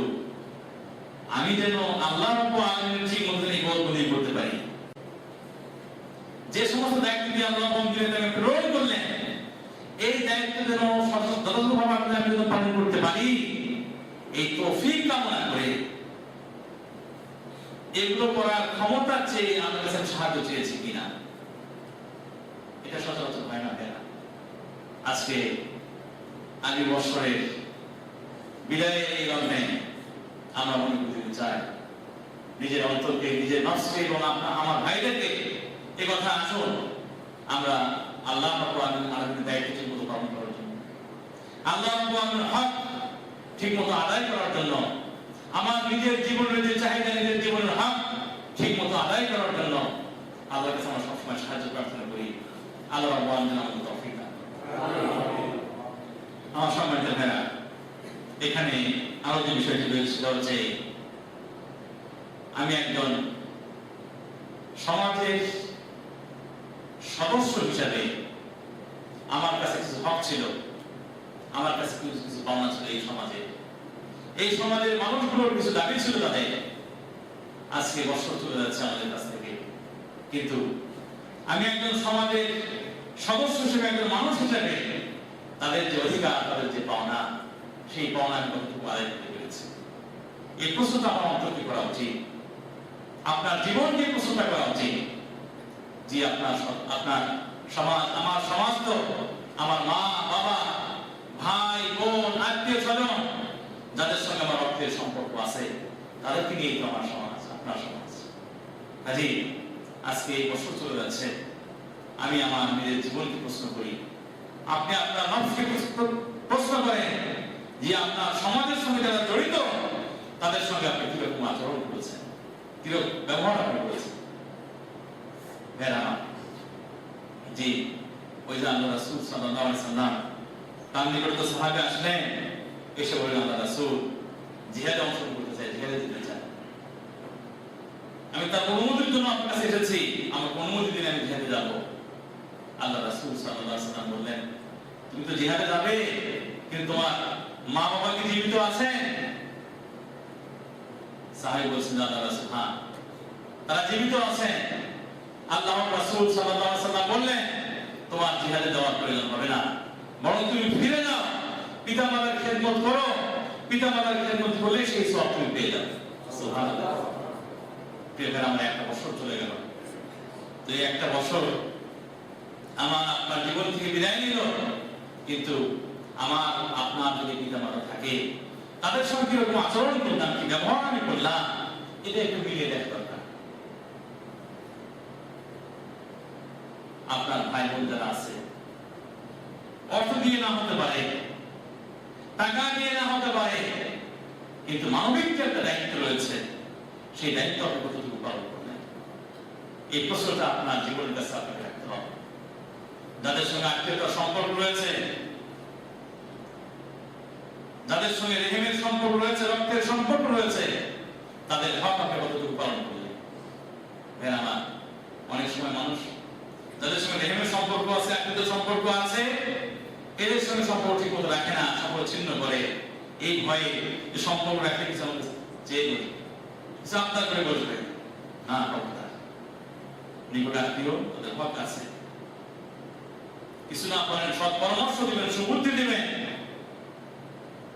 আমি যেন আল্লাহ রাব্বুল আলামিনের ঠিক মতো এই ইবাদতগুলি করতে পারি, যে সমস্ত দায়িত্ব দিয়ে আল্লাহ বন্দিকে তাকে প্রেরণ করলেন, এই দায়িত্ব যেন যথাযথভাবে আমি যেন পালন করতে পারি, এই তৌফিক কামনা করে এগুলো করার ক্ষমতা চেয়ে আমার কাছে সাহায্য চেয়েছি কিনা, এটা সচরাচর হয় না। আজকে আগামী বছরের বিদায়ের এই লগ্নে আমরা মনে করতে চাই নিজের অন্তরকে, নিজের নফসকে এবং আমার ভাইদেরকে এই কথা আসুন আমরা আল্লাহ রাব্বুল আলামিনের দায়িত্ব ঠিকমতো পালন করার জন্য, আল্লাহ রাব্বুল আলামিনের হক ঠিকমতো আদায় করার জন্য, আমার নিজের জীবনের যে চাহিদা, নিজের জীবনের হক ঠিকমতো আদায় করার জন্য আল্লাহর কাছে আমরা সবসময় সাহায্য প্রার্থনা করি। আল্লাহ রাব্বুল আলামিন আমাদের তৌফিক দান করুন। আমার সম্মানিত ভাইরা, এখানে আরো যে বিষয়টি রয়েছে সেটা হচ্ছে আমি একজন সমাজের সদস্য হিসাবে আমার কাছে কিছু হক ছিল, আমার কাছে কিছু পাওনা ছিল। এই সমাজের মানুষগুলোর কিছু দাবি ছিল তাদের। আজকে বছর চলে যাচ্ছে আমাদের কাছ থেকে, কিন্তু আমি একজন সমাজের সদস্য হিসেবে, একজন মানুষ হিসেবে তাদের যে অধিকার, তাদের যে পাওনা, সেই পাওনা আমি কতটুকু আদায় করতে পেরেছি, এই প্রশ্নটা আমার অন্তর্কে করা উচিত। আপনার জীবনকে প্রশ্নটা করা উচিত যে আপনার সমাজ, আমার সমাজ তো আমার মা বাবা, ভাই বোন, আত্মীয় স্বজন, যাদের সঙ্গে আমার রক্তের সম্পর্ক আছে, তাদেরকে নিয়েই তো আমার সমাজ, আপনার সমাজ। কাজেই আজকে এই বছর চলে যাচ্ছে, আমি আমার নিজের জীবনকে প্রশ্ন করি, আপনি আপনার নফসকে প্রশ্ন করেন যে আপনার সমাজের সঙ্গে যারা জড়িত তাদের সঙ্গে আপনি কিরকম আচরণ করেছেন, কিরকম ব্যবহার আপনি করেছেন। জি, ওই যে আল্লাহ রাসূল সাল্লাল্লাহু আলাইহি সাল্লাম তার নিকট সাহাবা আসলেন, এসে বললেন আল্লাহ রাসূল জিহাদে অংশগ্রহণ করতে চাই, জিহাদে যেতে চাই, আমি তার অনুমতির জন্য আপনার কাছে এসেছি, আমার অনুমতি দিলে আমি জিহাদে যাব। আল্লাহ রাসূল সাল্লাল্লাহু আলাইহি সাল্লাম বললেন, তুমি তো জিহাদে যাবে, কিন্তু তোমার মা বাবা কি জীবিত আছেন? সাহাবী বলছেন, আল্লাহ রাসূল হ্যাঁ, তারা জীবিত আছেন। আল্লাহর রাসূল সাল্লাল্লাহু আলাইহি সাল্লাম বললেন, তোমার জিহাদে যাওয়ার প্রয়োজন হবে না, বরং তুমি ফিরে যাও, পিতামাতার খেদমত করো, পিতামাতার খেদমত করলে সেই সওয়াব তুমি পেয়ে যাবে। সুবহানাল্লাহ। এখানে আমরা একটা বছর চলে গেল, তো এই একটা বছর আমার আপনার জীবন থেকে বিদায় নিল, কিন্তু আমার আপনার যদি পিতামাতা থাকে তাদের সঙ্গে কিরকম আচরণ করলাম, কি ব্যবহার আমি করলাম, এটা একটু মিলিয়ে দেখা দরকার। আপনার ভাই বোন যারা আছে, অর্থ দিয়ে না হতে পারে, টাকা দিয়ে না হতে পারে, কিন্তু মানবিক যে একটা দায়িত্ব রয়েছে, সেই দায়িত্ব আপনি কতটুকু পালন করবেন, এই প্রশ্নটা আপনার জীবনের কাছে আপনাকে রাখতে হবে। যাদের সঙ্গে আত্মীয়তার সম্পর্ক রয়েছে, যাদের সঙ্গে রেহেমের সম্পর্ক রয়েছে, রক্তের সম্পর্ক রয়েছে, তাদের হক আপনি কতটুকু পালন করলেন। আমার অনেক সময় মানুষ যাদের সঙ্গে রেহেমের সম্পর্ক আছে, আত্মীয়তার সম্পর্ক আছে, এদের সঙ্গে সম্পর্ক ঠিক মতো রাখে না, সম্পর্ক ছিন্ন করে, এই ভয়ে যে সম্পর্ক রাখলে কিছু আমাকে চেয়ে বলি, কিছু আপনার করে বসবে না, নিকট আত্মীয়, তাদের হক আছে, কিছু না পারেন সৎ পরামর্শ দিবেন, সুবুদ্ধি দিবেন,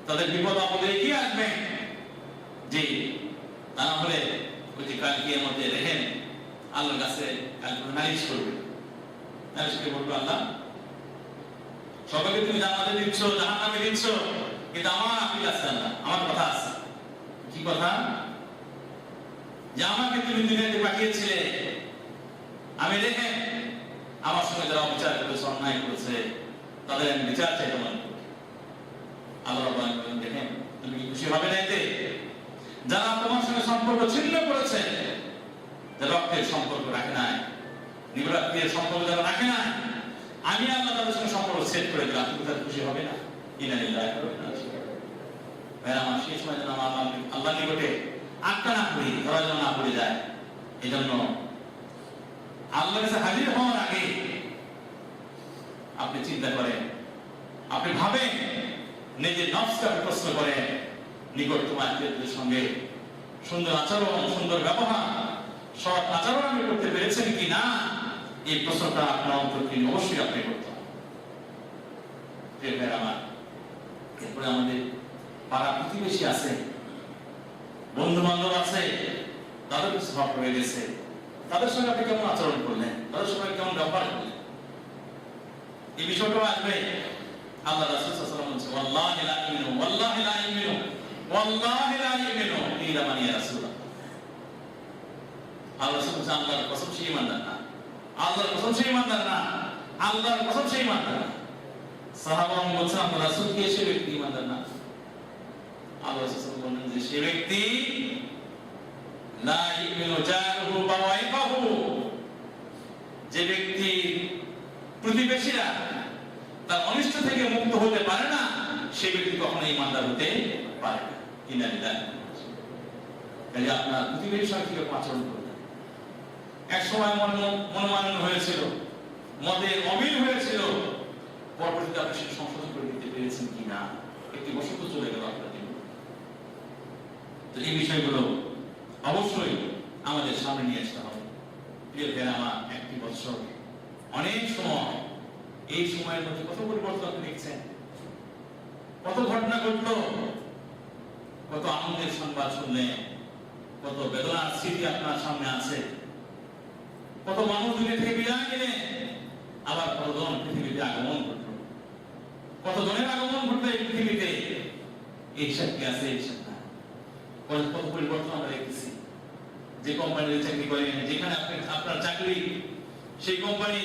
তাদের বিপদ আপদে এগিয়ে আসবেন। যে তা না হলে ওই যে কালকে মধ্যে রেহেন আল্লাহর কাছে কালকে নালিশ করবে, নালিশ করে বলবে, আল্লাহ সবাইকে তুমি জান্নাতে দিচ্ছ, জাহান্নামে দিচ্ছ, কিন্তু আমার আপিল আছে, আল্লাহ আমার কথা আছে। কি কথা? যে আমাকে তুমি দুনিয়াতে পাঠিয়েছিলে, আমি রেখে আমার সঙ্গে যারা অবিচার করেছে, অন্যায় করেছে, তাদের আমি বিচার চাই তোমার। আল্লাহ দেখেন, তুমি কি খুশি হবে না এতে? যারা তোমার সঙ্গে সম্পর্ক ছিন্ন করেছে, রক্তের সম্পর্ক রাখে নাই, রক্তের সম্পর্ক যারা রাখে নাই, আমি আল্লাহ তাদের সঙ্গে সম্পর্ক সেট করে দিলাম, তুমি তাদের খুশি হবে না? আমার সেই সময় যেন আল্লাহ নিকটে আটকা না পড়ি, ধরা যেন না পড়ে যায়। এই জন্য আল্লাহর কাছে হাজির হওয়ার আগে আপনি চিন্তা করেন, আপনি ভাবেন, নিজের নফসকে প্রশ্ন করেন, নিকটতম আত্মীয়দের সঙ্গে সুন্দর আচরণ, সুন্দর ব্যবহার, সৎ আচরণ আপনি করতে পেরেছেন কি না, এই প্রশ্নটা আপনার অন্তরকে অবশ্যই আপনি করতে হবে। আমার এরপরে আমাদের পাড়া প্রতিবেশী আছে, বন্ধু বান্ধব আছে, তাদের কিছু ভাব হয়ে গেছে, তাদের সঙ্গে আপনি কেমন আচরণ করলেন, তাদের সঙ্গে কেমন ব্যবহার করলেন, এই বিষয়টাও আসবে। আল্লাহ রাসূল সাল্লাল্লাহু আলাইহি ওয়াসাল্লাম বলেছেন, ওয়াল্লাহি লা ইউমিনু, ওয়াল্লাহি লা ইউমিনু, ওয়াল্লাহি লা ইউমিনু ইল্লা মান ইয়া রাসূলুল্লাহ। আল্লাহ রাসূল বলেছেন, আল্লাহর কসম সে ঈমানদার না, আল্লাহর কসম সে ঈমানদার না, আল্লাহর কসম সে ঈমানদার না। সাহাবাগণ বলছেন, আল্লাহ রাসূল কে সে ব্যক্তি ঈমানদার না? আল্লাহ রাসূল বলেন যে সে ব্যক্তি লা ইউমিনু জারুহু বাওয়াইকাহু, যে ব্যক্তি প্রতিবেশীরা তার অনিষ্ট থেকে মুক্ত হতে পারে না, সে ব্যক্তি কখনো ঈমানদার হতে পারে না। ইন্নালিল্লাহি ওয়া ইন্না ইলাইহি রাজিউন। আপনার প্রতিবেশীর সঙ্গে কিরকম আচরণ করবেন? এক সময় মনোমালিন্য হয়েছিল, মতের অমিল হয়েছিল, পরবর্তীতে আপনি সেটা সংশোধন করে দিতে পেরেছেন কিনা, একটি বছর তো চলে গেল আপনার জীবন। তো এই বিষয়গুলো অবশ্যই আমাদের সামনে নিয়ে আসতে হবে। প্রিয় ভাইরা আমার, একটি বছর অনেক সময়, এই সময়ের মধ্যে কত পরিবর্তন আপনি দেখছেন, কত ঘটনা ঘটলো, কত আনন্দের সংবাদ শুনলেন, কত বেদনার স্মৃতি আপনার সামনে আছে, কত মানুষ দুনিয়া থেকে বিদায় নিলেন, আবার কতজন পৃথিবীতে আগমন ঘটল, কতজনের আগমন ঘটলো এই পৃথিবীতে, এই হিসাব কি আছে? এই হিসাব না। কত পরিবর্তন আমরা দেখতেছি। যে কোম্পানিতে চাকরি করেন, যেখানে আপনার চাকরি, সেই কোম্পানি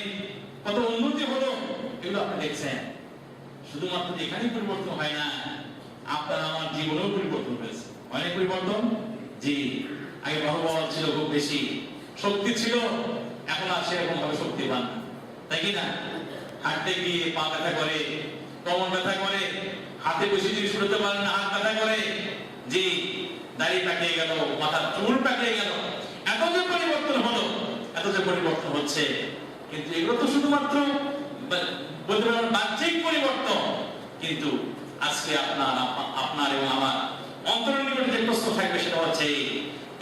কত উন্নতি হলো, এগুলো আপনি দেখছেন। শুধুমাত্র এখানেই পরিবর্তন হয় না, আপনার আমার জীবনেও পরিবর্তন হয়েছে। অনেক পরিবর্তন, জি। আগে বাহুবল ছিল খুব বেশি, শক্তি ছিল, এখন আর সেরকম ভাবে শক্তি পান না, তাই কি না? হাঁটতে গিয়ে পা ব্যথা করে, কোমর ব্যথা করে, হাতে বেশি জিনিস উঠাতে পারেন না, হাত ব্যথা করে, জি। দাড়ি পাকিয়ে গেল, মাথার চুল পাকিয়ে গেল, এত যে পরিবর্তন হলো, এত যে পরিবর্তন হচ্ছে, কিন্তু এগুলো তো শুধুমাত্র বলতে পারেন বাহ্যিক পরিবর্তন। কিন্তু আজকে আপনার এবং আমার অন্তরের নিকটে যে প্রশ্ন থাকবে সেটা হচ্ছে,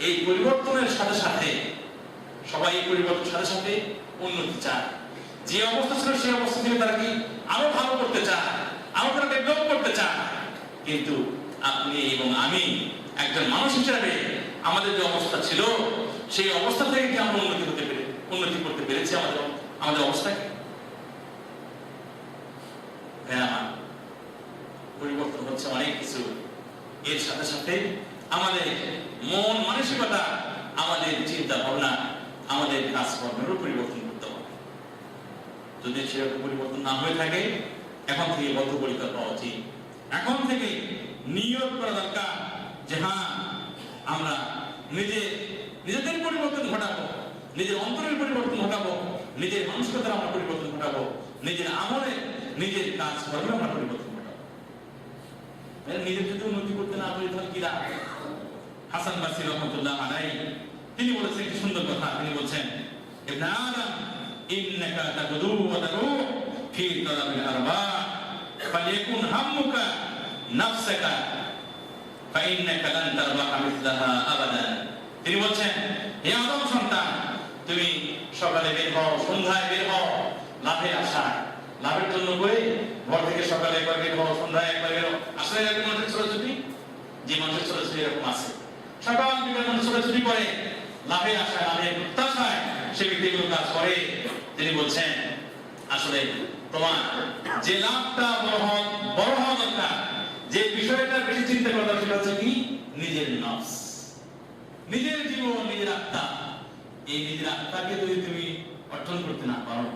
এই পরিবর্তনের সাথে সাথে সবাই এই পরিবর্তনের সাথে সাথে উন্নতি চায়। যে অবস্থা ছিল সেই অবস্থা থেকে তারা কি আরো ভালো করতে চায়, আরো তারা ডেভেলপ করতে চায়। কিন্তু আপনি এবং আমি একজন মানুষ হিসাবে আমাদের যে অবস্থা ছিল, সেই অবস্থা থেকে কি আমরা উন্নতি করতে পেরেছি আমাদের অবস্থাকে? পরিবর্তন হচ্ছে অনেক কিছু, এর সাথে সাথে আমাদের মন মানসিকতা, আমাদের চিন্তা ভাবনা, আমাদের কাজকর্মেরও পরিবর্তন করতে হবে। যদি সেরকম পরিবর্তন না হয়ে থাকে, এখন থেকে বদ্ধপরিকর পাওয়া উচিত। এখন থেকে নিয়ত করা দরকার যে হ্যাঁ, আমরা নিজেদের পরিবর্তন ঘটাবো, নিজের অন্তরের পরিবর্তন ঘটাবো, নিজের মানসিকতার আমরা পরিবর্তন ঘটাবো, নিজের আমলে, নিজের কাজ কর্মে আমরা পরিবর্তন ঘটাবো। নিজের যদি উন্নতি করতে না পারি তাহলে কি লাভ? হাসান বাসরি রাহমাতুল্লাহ আলাইহি তিনি বলেছেন একটি সুন্দর কথা। তিনি বলছেন, ইবনে আদম ইন্নাকা তাগদু ওয়া তারুহ ফি তালাবিল আরবা ফালিয়াকুন হাম্মুকা নাফসাকা ফাইন্নাকা লান তারবাহা মিসলাহা আবাদান। তিনি বলছেন, হে আদম সন্তান, তুমি সকালে বের হও, সন্ধ্যায় বের হও লাভের আশায়, লাভের জন্য করে ঘর থেকে সকালে একবার বের হও, সন্ধ্যায় একবার বের হও। আসলে এরকম মানুষের ছোটাছুটি, যে মানুষের ছোটাছুটি এরকম আছে, সকাল বিকাল মানুষ ছোটাছুটি করে লাভের আশায়, লাভের প্রত্যাশায় সে ব্যক্তিগুলো কাজ করে। তিনি বলছেন, আসলে তোমার যে লাভটা বড় হওয়া দরকার, যে বিষয়টা বেশি চিন্তা করা দরকার, সেটা হচ্ছে কি? নিজের নফস, নিজের জীবন, নিজের আত্মা। এই নিজের আত্মাকে যদি তুমি অর্জন করতে না পারো,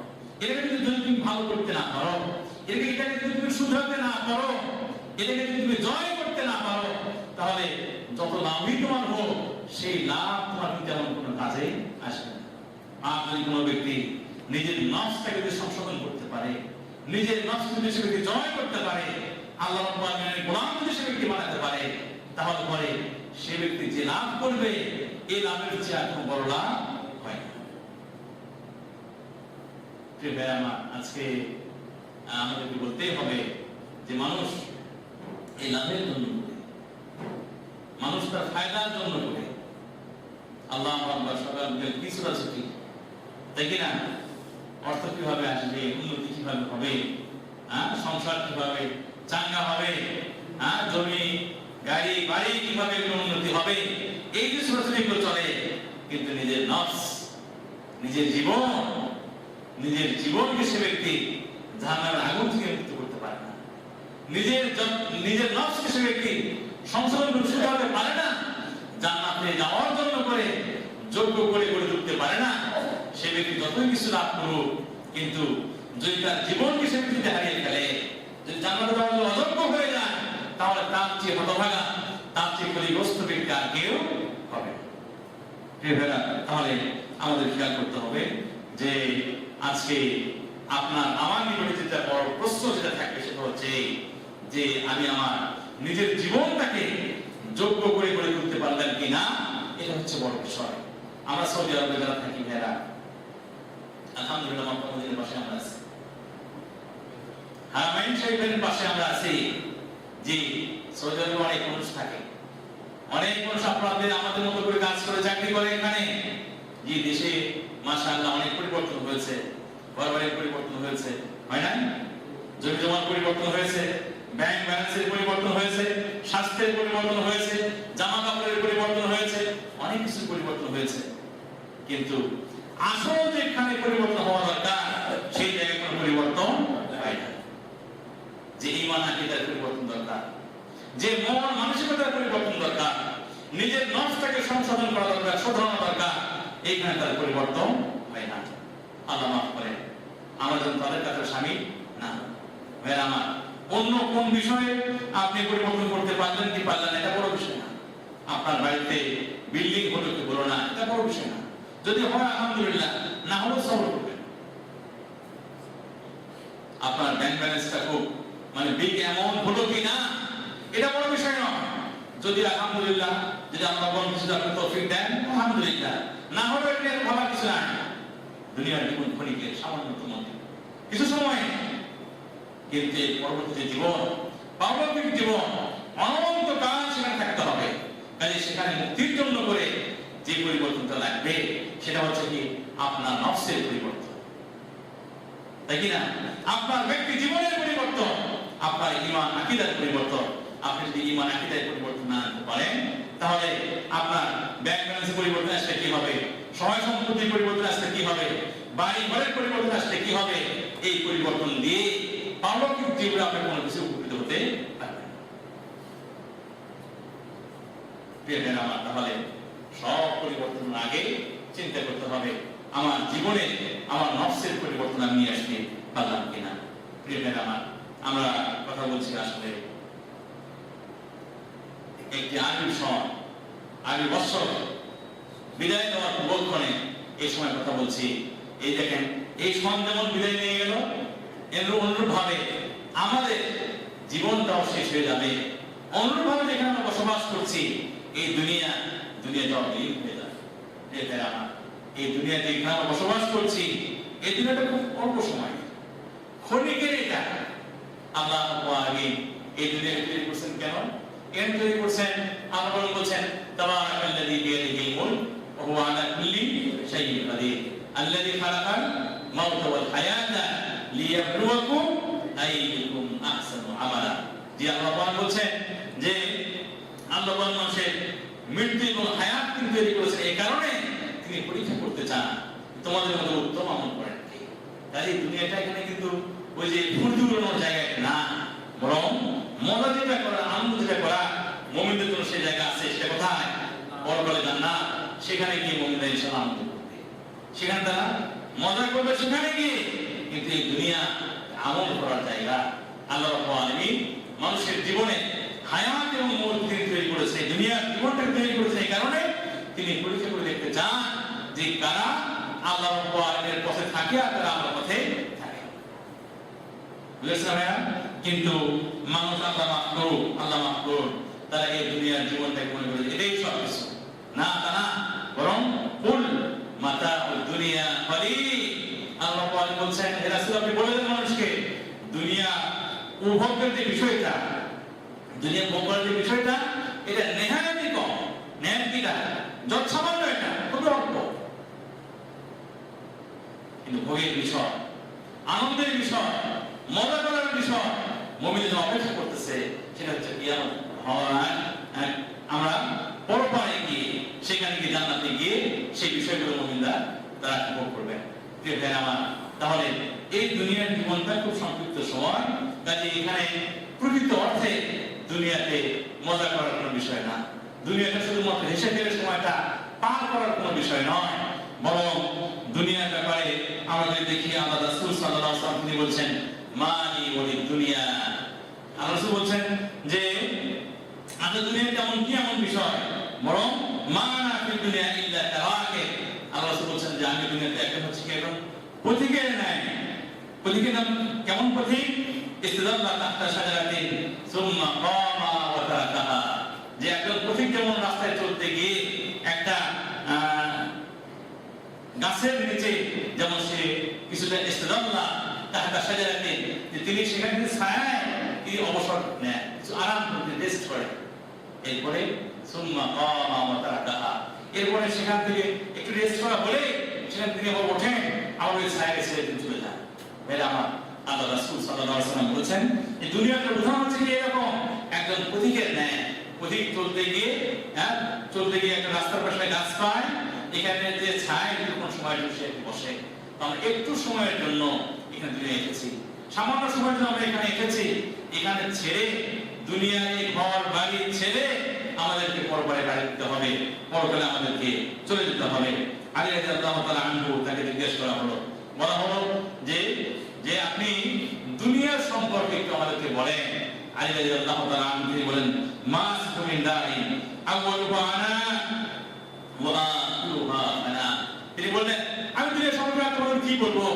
এটাকে যদি তুমি ভালো করতে না পারো, এটাকে যদি তুমি শুধরাতে না পারো, এটাকে যদি তুমি জয় করতে না পারো, তাহলে যত লাভই তোমার হোক সেই লাভ তোমার তেমন কোনো কাজে আসবে না। আর যদি কোনো ব্যক্তি নিজের নফসটাকে যদি সংশোধন করতে পারে, নিজের নফসকে যদি সে ব্যক্তি জয় করতে পারে, আল্লাহ রাব্বুল আলামিনের গোলাম যদি সে ব্যক্তি বানাতে পারে, তাহলে পরে সে ব্যক্তি যে লাভ করবে এই লাভের চেয়ে আর কোনো বড় লাভ হয় না। আজকে আমাদেরকে বলতেই হবে যে মানুষ এই লাভের জন্য করে, মানুষ তার ফায়দার জন্য করে। আল্লাহ আকবার, সকাল বিকেল কি ছোটাছুটি, তাই কিনা? অর্থ কিভাবে আসবে, উন্নতি কিভাবে হবে, সংসার কিভাবে চাঙ্গা হবে, জমি গাড়ি বাড়ি কিভাবে উন্নতি হবে, এই যে ছোটাছুটিগুলো চলে, কিন্তু নিজের নফস, নিজের জীবনকে সে ব্যক্তি জাহান্নামের আগুন থেকে মুক্ত করতে পারে না। নিজের নফসকে সে ব্যক্তি সংশোধন করতে পারে না, জান্নাতে যাওয়ার জন্য করে যোগ্য করে গড়ে তুলতে পারে না। সে ব্যক্তি যতই কিছু লাভ করুক, কিন্তু যদি তার জীবনকে সে ব্যক্তি হারিয়ে ফেলে, যদি জান্নাতে যাওয়ার জন্য অযোগ্য হয়ে যায়, তাহলে তার চেয়ে হতভাগা, তার চেয়ে ক্ষতিগ্রস্ত ব্যক্তি আর কেউ হবে। তাহলে আমাদের খেয়াল করতে হবে যে আজকে আপনার আমার নিকটে যেটা বড় প্রশ্ন যেটা থাকবে সেটা হচ্ছে যে আমি আমার নিজের জীবনটাকে যোগ্য করে গড়ে তুলতে পারলাম কিনা, এটা হচ্ছে বড় বিষয়। আমরা সৌদি আরবে যারা থাকি ভাইরা, আলহামদুলিল্লাহ মক্কা মদিনার পাশে আমরা আছি, হারামাইন শরীফের পাশে আমরা আছি। জি, সৌদি আরবে অনেক মানুষ থাকে, অনেক মানুষ আপনাদের আমাদের মতো করে কাজ করে চাকরি করে এখানে। জি, দেশে মাশাআল্লাহ অনেক পরিবর্তন হয়েছে, ঘরবাড়ির পরিবর্তন হয়েছে, হয় না? জমি জমার পরিবর্তন হয়েছে, ব্যাংক ব্যালেন্সের পরিবর্তন হয়েছে, স্বাস্থ্যের পরিবর্তন হয়েছে, জামা কাপড়ের পরিবর্তন হয়েছে, অনেক কিছু পরিবর্তন হয়েছে। কিন্তু আসল যেখানে পরিবর্তন হওয়া দরকার সেই জায়গায় কোনো পরিবর্তন হয় না। যে ঈমান আকীদার পরিবর্তন দরকার, যে মন মানসিকতার পরিবর্তন দরকার, নিজের নফসটাকে সংশোধন করা দরকার, শোধরানো দরকার, এইখানে তার পরিবর্তন হয় না। আল্লাহ মাফ করেন, আমরা যেন তাদের কাছে স্বামী না। ভাইরা আমার, অন্য কোন বিষয়ে আপনি পরিবর্তন করতে পারলেন কি পারলেন এটা বড় বিষয় না। আপনার বাড়িতে বিল্ডিং হলো কি হলো না এটা বড় বিষয় না। যদি হয় আলহামদুলিল্লাহ, না হলে সবর করবেন। আপনার ব্যাংক ব্যালেন্সটা খুব বিগ অ্যামাউন্ট হলো কি না এটা বড় বিষয় নয়। যদি আলহামদুলিল্লাহ, যদি আল্লাহ কিছু আপনার তৌফিক দেন আলহামদুলিল্লাহ, না হলে এটা ভাবার কিছু নাই। দুনিয়ার জীবন ক্ষণিকের, সামান্যতম কিছু সময়, কিন্তু পরবর্তী জীবন, পারলৌকিক জীবন, অনন্তকাল সেখানে থাকতে হবে। কাজে সেখানে মুক্তির জন্য করে যে পরিবর্তনটা লাগবে সেটা হচ্ছে কি আপনার নফসের পরিবর্তন, তাই কি না? আপনার ব্যক্তি জীবনের পরিবর্তন, আপনার ঈমান আকীদার পরিবর্তন। আপনি যদি ঈমান আকীদার পরিবর্তন না আনতে পারেন, তাহলে আপনার ব্যাংক ব্যালেন্সের পরিবর্তন আসলে কি হবে, সহায় সম্পত্তির পরিবর্তন আসলে কি হবে, বাড়ি ঘরের পরিবর্তন আসলে কি হবে, এই পরিবর্তন দিয়ে পারলৌকিক জীবনে আপনি কোনো কিছু উপকৃত হতে পারবেন না। তাহলে সব পরিবর্তনের আগে চিন্তা করতে হবে আমার জীবনে আমার নফসের পরিবর্তন আমি নিয়ে আসতে পারলাম কিনা। প্রিয় ভাইরা, আমরা কথা বলছি আসলে একটি আরবি সন, আরবি বৎসর বিদায় নেওয়ার পূর্বক্ষণে এই সময় কথা বলছি। এই দেখেন, এই সন যেমন বিদায় নিয়ে গেল, অনুরূপ ভাবে আমাদের জীবনটাও শেষ হয়ে যাবে। অনুরূপ ভাবে যেখানে আমরা বসবাস করছি এই দুনিয়াটাও বিলীন হয়ে যাবে। এই দুনিয়াতে এখানে আমরা বসবাস করছি, এই দুনিয়াটা খুব অল্প সময়, ক্ষণিকের। এটা আল্লাহ আগে এই দুনিয়াকে তৈরি করছেন কেন? কেন তৈরি করছেন? আল্লাহ বলছেন তাবারাকাল্লাযী বিয়াদিহিল মুলক ওয়া হুয়া আলা কুল্লি শাইইন কাদির আল্লাযী খালাকাল মাউতা ওয়াল হায়াতা লিয়াবলুয়াকুম আইয়ুকুম আহসানু আমালা। যে আল্লাহ বলছেন যে আল্লাহ মানুষের মৃত্যু এবং হায়াত তিনি তৈরি করেছেন এই কারণে তিনি পরীক্ষা করতে চান তোমাদের মধ্যে উত্তম আমল করেন কে। তাই দুনিয়াটা এখানে কিন্তু ওই যে ফুর্তি উড়ানোর জায়গা না, বরং মজা যেটা করা, আনন্দ যেটা করা মুমিনদের জন্য সেই জায়গা আছে। সেটা কোথায়? পরকালে জান্নাত। সেখানে গিয়ে মুমিনরা ইনশাআল্লাহ আনন্দ করবে, সেখানে তারা মজা করবে সেখানে গিয়ে। কিন্তু এই দুনিয়া আমল করার জায়গা। আল্লাহ রাব্বুল আলামিন মানুষের জীবনে হায়াত এবং মৌত তিনি তৈরি করেছে, দুনিয়ার জীবনটাকে তৈরি করেছে। এই কারণে তিনি পরীক্ষা করে দেখতে চান যে কারা আল্লাহ রাব্বুল আলামিনের পথে থাকে আর কারা আল্লাহর পথে থাকে। বুঝেছেন ভাইয়া? কিন্তু মানুষ আল্লাহ মাফ করুন, তারা এই দুনিয়ার জীবনটাকে মনে করে এটাই সব কিছু। না, তা না, বরং কুল মাতাউদ দুনিয়া কলিল। আল্লাহ পাক বলছেন, হে রাসূল আপনি বলে দেন মানুষকে দুনিয়া উপভোগের যে বিষয়টা, দুনিয়া ভোগ করার যে বিষয়টা, এটা নেহায়াতই কম, নেহায়াতিটা যৎসামান্য, এটা খুবই অল্প। কিন্তু ভোগের বিষয়, আনন্দের বিষয়, মজা করার বিষয় মুমিনরা অপেক্ষা করতেছে, সেটা হচ্ছে কিয়ামত হওয়ার আমরা পরপারে গিয়ে, সেখানে গিয়ে জান্নাতে গিয়ে সেই বিষয়গুলো মুমিনরা তারা ভোগ করবে। প্রিয় ভাই আমার, তাহলে এই দুনিয়ার জীবনটা খুব সংক্ষিপ্ত সময়, কাজে এখানে প্রকৃত অর্থে দুনিয়াতে মজা করার কোনো বিষয় না, দুনিয়াটা শুধুমাত্র হেসে ফেলে সময়টা পার করার কোনো বিষয় নয়, বরং দুনিয়ার ব্যাপারে আমরা যদি দেখি আল্লাহ রাসূল সাল্লাল্লাহু আলাইহি ওয়াসাল্লাম তিনি বলছেন মালি ওয়ালিদ দুনিয়া। আল্লাহ রাসূল বলছেন যে আমাদের দুনিয়াতে এমন কি এমন বিষয়, বরং মানা ফি দুনিয়া ইল্লা তারাকে। আল্লাহ রাসূল বলছেন যে আমি দুনিয়াতে একটা হচ্ছে কি এখন পথিকের নাই। পথিকের নাম কেমন পথিক? ইস্তিদাল্লা তাহতা শাজারাতিন সুম্মা কামা ওয়া তারাকাহা। যে একজন পথিক যেমন রাস্তায় চলতে গিয়ে একটা গাছের নিচে যেমন সে কিছুটা ইস্তিদাল্লা তাহতা শাজারাতিন, যে তিনি সেখানে ছায়ায় তিনি অবসর নেয়, কিছু আরাম করতে, রেস্ট করে। এরপরে সুম্মা কামা ওয়া তারাকাহা, এরপরে সেখান থেকে একটু রেস্ট করা হলে সেখান থেকে আবার ওঠেন, আবার ওই ছায়ায় ছেড়ে দিয়ে চলে যান। এরা আমার আল্লাহ রাসূল সাল্লাল্লাহু আলাইহি ওয়াসাল্লাম বলেছেন এই দুনিয়ার উদাহরণ হচ্ছে এরকম, একজন পথিকের ন্যায়। পথিক চলতে গিয়ে একটা রাস্তার পাশে গাছ পায়, এখানে যে ছায়া কোন সময় সে বসে, আমরা একটু সময়ের জন্য এখানে দুনিয়া এসেছি, সামান্য সময়ের জন্য আমরা এখানে এসেছি, এখানে ছেড়ে দুনিয়ার এই ঘর বাড়ি ছেড়ে আমাদেরকে পরপারে বাড়ি দিতে হবে, পরকালে আমাদেরকে চলে যেতে হবে। আলী রাদিয়াল্লাহু তাআলা আনহু তাকে জিজ্ঞেস করা হলো, বলা হলো যে যে আপনি দুনিয়ার সম্পর্কে একটু আমাদেরকে বলেন। আলী রাদিয়াল্লাহু তাআলা আনহু তিনি বলেন মাসতু মিন দারিন আউয়ালুহা আনা ওয়া আখিরুহা আনা। তিনি বললেন আমি দুনিয়ার সম্পর্কে আপনাদের কি বলবো,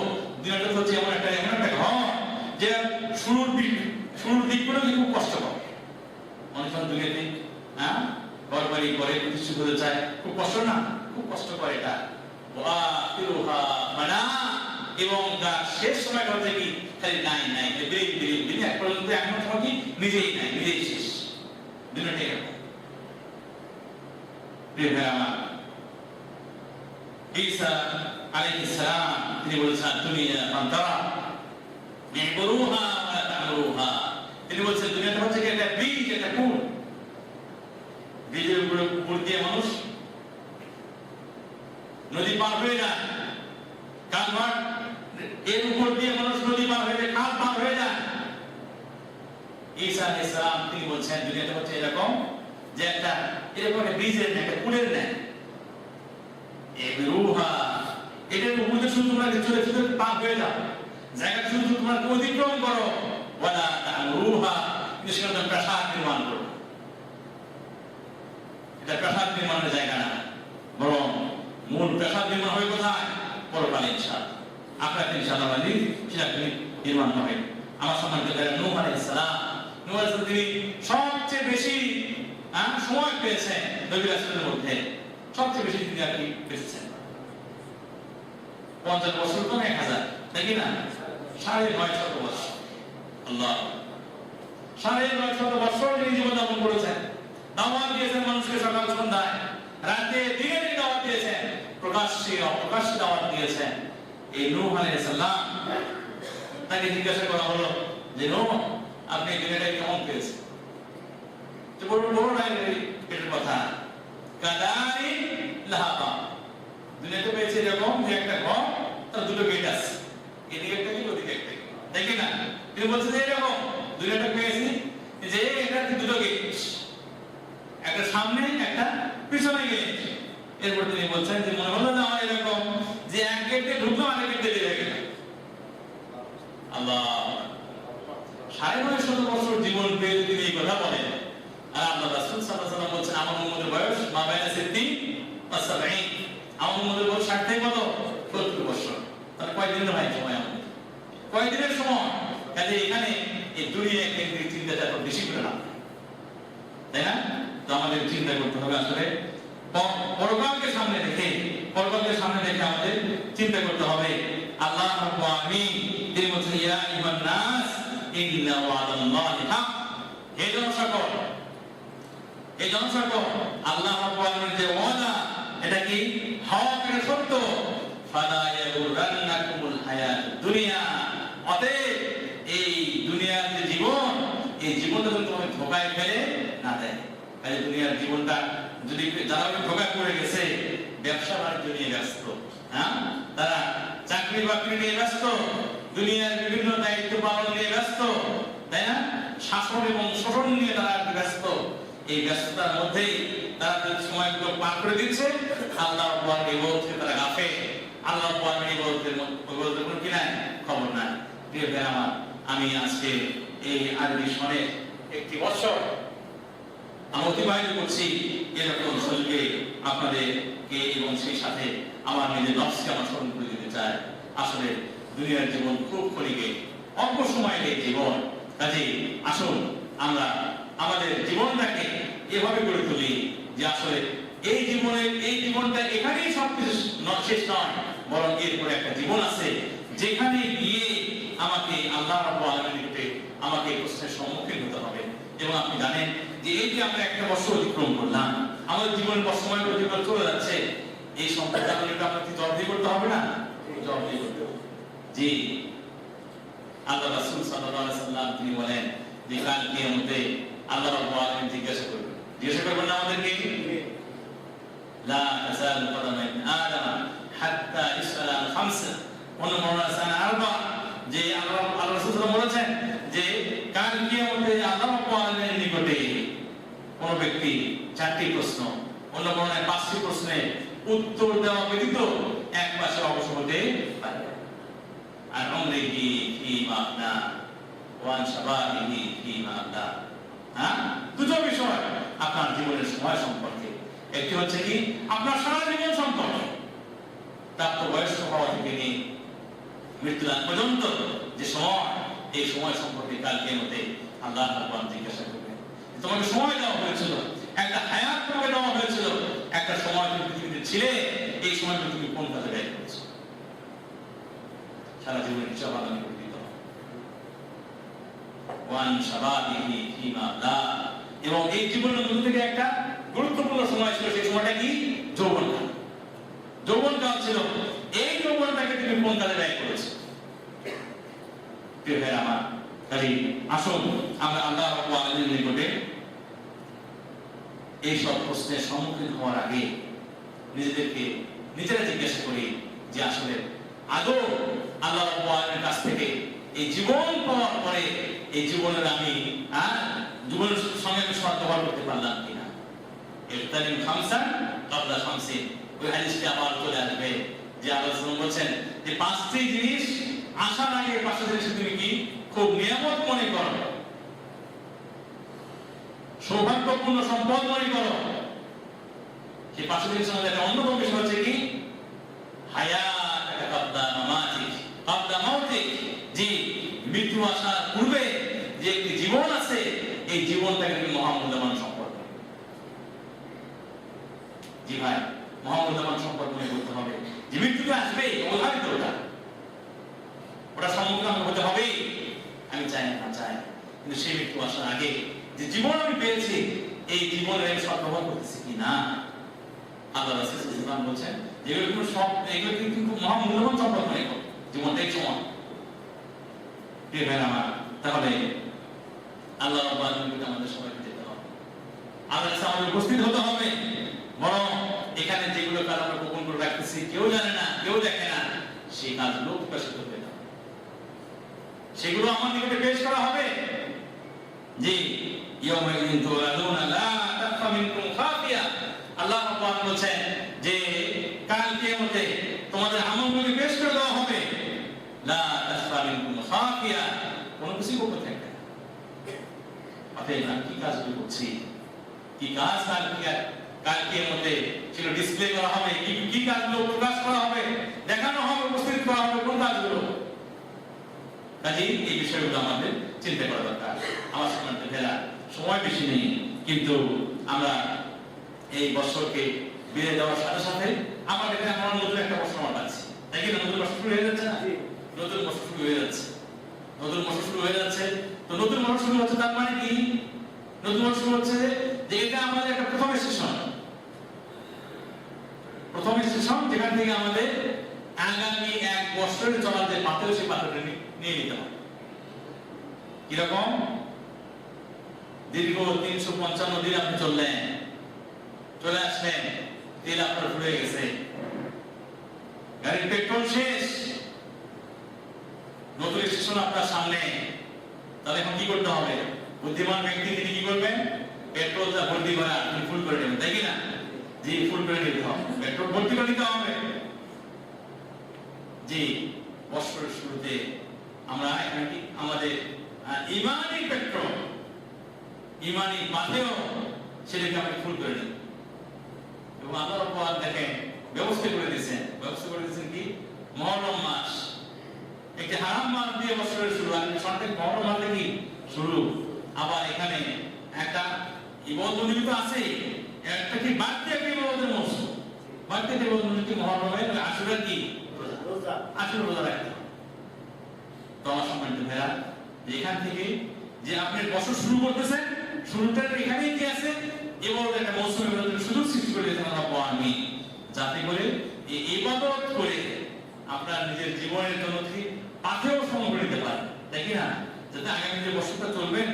দুনিয়াটা হচ্ছে এমন একটা ঘর যে শুরুর দিকগুলো খুব কষ্টকর। অনেক সময় দুনিয়াতে ঘর বাড়ি করে প্রতিষ্ঠিত হতে চায়, খুব কষ্ট না, খুব কষ্ট করে এটা। ওয়া আখিরুহা আনা, এবং তার শেষ সময়টা হচ্ছে কি খালি নাই বিরিং এক পর্যন্ত এমন সময় কি নিজেই নাই, নিজেই শেষ। দুনিয়াটা এরকম। প্রিয় ভাই আমার, ঈসা আলাইহিস সালাম তিনি বলেছেন দুনিয়া ফান্তারা ইবরুহা ওয়া তা'রুহা। তিনি বলেছেন দুনিয়াটা হচ্ছে কি একটা ব্রিজ, একটা পুল, ব্রিজের উপর দিয়ে মানুষ নদী পার হয়ে যায়, কালভার্ট এর উপর দিয়ে মানুষ নদী পার হয়ে যায়, খাল পার হয়ে যায়। ঈসা আলাইহিস সালাম তিনি বলছেন দুনিয়াটা হচ্ছে এরকম যে একটা এরকম একটা ব্রিজের ন্যায়, একটা পুলের ন্যায়। ইবরুহা, এটার উপর দিয়ে শুধু তোমরা চলে পার হয়ে যাও, জায়গাটা শুধু তোমরা অতিক্রম করো। ওয়ালা তা'রুহা, কিন্তু সেখানে প্রাসাদ নির্মাণ করো। এটা প্রাসাদ নির্মাণের জায়গা না, বরং মূল প্রাসাদ নির্মাণ হবে কোথায়? পরকালে ইনশাআল্লাহ, আখিরাতে ইনশাআল্লাহ সেটা নির্মাণ হবে। আমার সম্মানিত ভাইরা, নূহ আলাইহিস সালাম, তিনি সবচেয়ে বেশি সময় পেয়েছেন নবী রাসূলের মধ্যে, সবচেয়ে বেশি তিনি আর কি পেয়েছেন 50 বছর তো 1000, তাই কি না? 950 বছর। আল্লাহ, 950 বছর তিনি জীবনযাপন করেছেন, দাওয়াত দিয়েছেন মানুষকে সকাল সন্ধ্যায়, রাতে দিনে দাওয়াত দিয়েছেন, প্রকাশ্যে অপ্রকাশ্যে দাওয়াত দিয়েছেন। এই নূহ আলাইহিস সালাম, তাকে জিজ্ঞাসা করা হলো যে নূহ আপনি দুনিয়াটা কেমন পেয়েছেন? তো বড় নাই এটার কথা, কাদারি লাহাবা, দুনিয়াতে পেয়েছে এরকম যে একটা ঘর, তার দুটো গেট আছে, এদিকে একটা কি ওদিকে একটা, তাই কি না? তিনি বলছেন যে এরকম দুনিয়াটা পেয়েছি যে এটা দুটো গেট, একটা সামনে একটা পিছনে গেট। এরপর তিনি বলছেন যে মনে হলো না আমার এরকম যে এক গেটে ঢুকলাম আরেক গেটে বেরিয়ে গেল। আল্লাহ, 950 বছর জীবন পেয়ে যদি এই কথা বলেন, আমার মুহাম্মদের বয়স মা বাইনা 60 ও 70। আমার মুহাম্মদের বয়স 60 থেকে কত 70 বছর। তাহলে কয়দিনের ভাই সময় আমাদের, কয়দিনের সময়? কাজে এখানে এই দুনিয়া কেন্দ্রিক চিন্তাটা খুব বেশি করে না, তাই না? তো আমাদের চিন্তা করতে হবে আসলে পরকালকে সামনে রেখে, পরকালকে সামনে রেখে আমাদের চিন্তা করতে হবে। আল্লাহ রাব্বুল আলামিন তিনি বলেছেন ইয়া আইয়ুহান নাস ইন্না ওয়াদাল্লাহি হক। হে জনসকল, এই জনসকল, আল্লাহ রাব্বুল আলামিনের যে ওয়াদা এটা কি হক, এটা সত্য। ফালা ইয়াগুররান্নাকুমুল হায়াতুদ দুনিয়া। অতএব এই দুনিয়ার যে জীবন, এই জীবনটা যদি তোমাকে ধোঁকায় ফেলে না দেয়। এই দুনিয়ার জীবনটা যদি যারা ধোঁকা করে গেছে, ব্যবসা বাণিজ্য নিয়ে ব্যস্ত, হ্যাঁ, তারা চাকরি বাকরি নিয়ে ব্যস্ত, দুনিয়ার বিভিন্ন দায়িত্ব পালন নিয়ে ব্যস্ত, তাই না, শাসন এবং শোষণ নিয়ে তারা ব্যস্ত। এই ব্যস্ততার মধ্যেই তারা সময়গুলো পার করে দিচ্ছে, আল্লাহ রাব্বুল আলামিন বলতে তারা গাফে। আল্লাহ রাব্বুল আলামিন বলতে কোনো কি নাই, খবর নাই। প্রিয় ভাই আমার, আমি আজকে এই আরবি সনে একটি বছর আমি অতিবাহিত করছি এরকম শরীরকে আপনাদেরকে এবং সেই সাথে আমার নিজের নফসকে আমার স্মরণ করে দিতে চাই। আসলে দুনিয়ার জীবন খুব ক্ষণিকে, অল্প সময়ের এই জীবন। কাজে আসুন আমরা আমাদের জীবনটাকে এভাবে গড়ে তুলি যে আসলে এই জীবনটা এখানেই সবকিছু শেষ নয়, বরং এরপরে একটা জীবন আছে যেখানে গিয়ে আমাকে আল্লাহ রাব্বুল আলামিনকে আমাকে প্রশ্নের সম্মুখীন হতে হবে। এবং আপনি জানেন যে এই যে আমরা একটা বছর অতিক্রম করলাম, আমাদের জীবনের সময় অতিক্রম চলে যাচ্ছে, এই সম্পর্কে আপনাকে জবাবদিহি করতে হবে না? জবাবদিহি করতে হবে। জি, আল্লাহ রাসূল সাল্লাল্লাহু আলাইহি ওয়াসাল্লাম তিনি বলেন যে কাল কিয়ামতে আল্লাহ রাব্বুল আলামিন জিজ্ঞাসা করবেন না আমাদেরকে, লা তাযালু কদামা ইবনে আদম হাত্তা ইসআলা আন খামসা ওয়া নামানা সানা আরবা। যে আল্লাহ রাসূল বলেছেন যে কাল কিয়ামতে আল্লাহ রাব্বুল আলামিনের নিকটে কোন ব্যক্তি 4টি প্রশ্ন, অন্য বর্ণনায় 5টি প্রশ্নের উত্তর দেওয়া ব্যতীত এক পাশে অবশ্য হতে পারে। আর উমরিহি ফীমা আফনা ওয়া আন শাবাবিহি ফীমা আবলা। হ্যাঁ, দুটো বিষয় আপনার জীবনের সময় সম্পর্কে। একটি হচ্ছে কি আপনার সারা জীবন সম্পর্কে, প্রাপ্ত বয়স্ক হওয়া থেকে নিয়ে মৃত্যুর আগ পর্যন্ত যে সময়, এই সময় সম্পর্কে কাল কিয়ামতে আল্লাহ রাব্বুল আলামিন জিজ্ঞাসা করবেন। তোমাকে সময় দেওয়া হয়েছিল, একটা হায়াত তোমাকে দেওয়া হয়েছিল, একটা সময় তুমি পৃথিবীতে ছিলে, এই সময় তুমি কোন কাজে ব্যয় করেছো? সারা জীবনের হিসাব আদায় করে দিতে হবে। ওয়ান শাবাবিহি ফীমা আবলা। এবং এই জীবনের মধ্যে থেকে একটা গুরুত্বপূর্ণ সময় ছিল, সেই সময়টা কি যৌবনকাল। যৌবনকাল ছিল, এই যৌবনটাকে তুমি কোন কাজে ব্যয় করেছো? প্রিয় ভাই আমার, কাজে আসুন আমরা আল্লাহ রাব্বুল আলামিনের নিকটে এই সব প্রশ্নের সম্মুখীন হওয়ার আগে নিজেরা জিজ্ঞাসা করি যে আসলে আদৌ আল্লাহ রাব্বুল আলামিনের কাছ থেকে এই জীবন পাওয়ার পরে এই জীবনের আমি জীবনের সঙ্গে আমি সদ্ব্যবহার করতে পারলাম কিনা। ইহতানিম খামসান ক্বাবলা খামসিন, ওই হাদিসটা আবার চলে আসবে যে আল্লাহ রাসূল বলেছেন যে 5টি জিনিস আসার আগে 5টা জিনিস তুমি কি খুব নিয়ামত মনে করো, সৌভাগ্যপূর্ণ সম্পদ মনে করো। সেই 5টা জিনিসের মধ্যে একটা অন্যতম বিষয় হচ্ছে কি হায়াত ক্বাবলা মামাতিক ক্বাবলা মাউতিক। জি, মৃত্যু আসার পূর্বে যে একটি জীবন আছে, এই জীবনটাকে তুমি মহামূল্যবান সম্পদ। জি ভাই, মহামূল্যবান সম্পদ মনে করতে হবে যে মৃত্যুটা আসবে, অবধারিত ওটা সম্মুখীন আমাকে হতে হবে। আমি চাই না চাই, কিন্তু সেই মৃত্যু আসার আগে যে জীবন আমি পেয়েছি, এই জীবনের আমি সদ্ব্যবহার করতেছি কি না। আল্লাহ রাসূল সাল্লাল্লাহু আলাইহি ওয়াসাল্লাম বলেন এগুলো কিন্তু মহামূল্যবান সম্পদ মনে করো, জীবনটাই সময়। প্রিয় ভাই আমার, তাহলে আল্লাহ রাব্বুল আলামিনের আমাদের সবাইকে যেতে হবে, আল্লাহর কাছে আমাদের উপস্থিত হতে হবে। বরং এখানে যেগুলো কাজ আমরা গোপন করে রাখতেছি, কেউ জানে না, কেউ দেখে না, সেই কাজগুলো প্রকাশিত হবে না, সেগুলো আমার নিকটে পেশ করা হবে। জি, ইয়াউমাইযিন তুরাদুনা লা তাখফা মিনকুম খাফিয়া। আল্লাহ রাব্বুল আলামিন বলেন যে কাল কিয়ামতে তোমাদের আমলগুলো পেশ করে দেওয়া হবে, লা তাখফা মিনকুম খাফিয়া, কোনো কিছু গোপন থাকবে না। অতএব আমি কি কাজগুলো করছি, কি কাজ কালকে মধ্যে সেটা ডিসপ্লে করা হবে, কি কাজগুলো প্রকাশ করা হবে, দেখানো হবে, উপস্থিত করা হবে, কোন কাজগুলো। কাজেই এই বিষয়গুলো আমাদের চিন্তা করা দরকার। আমার সামনে ফেরা সময় বেশি নেই, কিন্তু আমরা এই বছরকে বিদায় দেওয়ার সাথে সাথে আমার এখানে আমার নতুন একটা বছর আমার আছে, তাই কি না? নতুন বছর শুরু হয়ে যাচ্ছে না? নতুন বছর শুরু হয়ে যাচ্ছে, নতুন বছর শুরু হয়ে যাচ্ছে। তো নতুন বছর শুরু হচ্ছে, তার মানে কি? নতুন বছর শুরু হচ্ছে যে এটা আমাদের একটা প্রথম স্টেশন, যেখান থেকে আমাদের আগামী এক বছরের চলার যে পাথর, সেই পাথরটা নিয়ে নিতে হবে। কিরকম? দীর্ঘ 355 দিন আপনি চলে আসলেন, তেল আপনার ফুরিয়ে গেছে, গাড়ির পেট্রোল শেষ, নতুন স্টেশন আপনার সামনে। তাহলে এখন কি করতে হবে? বুদ্ধিমান ব্যক্তি তিনি কি করবেন? পেট্রোল যা ভর্তি করে আপনি ফুল করে নেবেন, তাই কি না? জি, ফুল করে নিতে হবে, পেট্রোল ভর্তি করে নিতে হবে। জি, বছরের শুরুতে আমরা এখানে কি আমাদের ইমানি পেট্রোল, ইমানি বাতেও সেটাকে আমরা ফুল করে নিই। এবং আল্লাহ রাব্বুল দেখেন ব্যবস্থা করে দিয়েছেন কি? মুহররম মাস, একটি হারাম মাস দিয়ে বছরের শুরু। সঠিক মুহররম মাসে কি শুরু, আবার এখানে একটা ইবাদত তো আছে, একটা কি বাড়তি একটা ইবাদতের মৌসুম, বাড়তি ইবাদত কি মুহররমের আশুরা কি রোজা, আশুরা রোজা রাখতে। তো আমার সম্মানিত ভাইরা, এখান থেকে যে আপনি বছর শুরু করতেছেন, শুরুটা এখানেই কি আছে? ইবাদত একটা মৌসুমের সুযোগ সৃষ্টি করে দিয়েছেন আল্লাহ আমি, যাতে করে এই ইবাদত করে আপনার নিজের জীবনের জন্য কি পাথেও সমগ্র নিতে পারেন, তাই কি না? যাতে আগামী যে বছরটা চলবেন,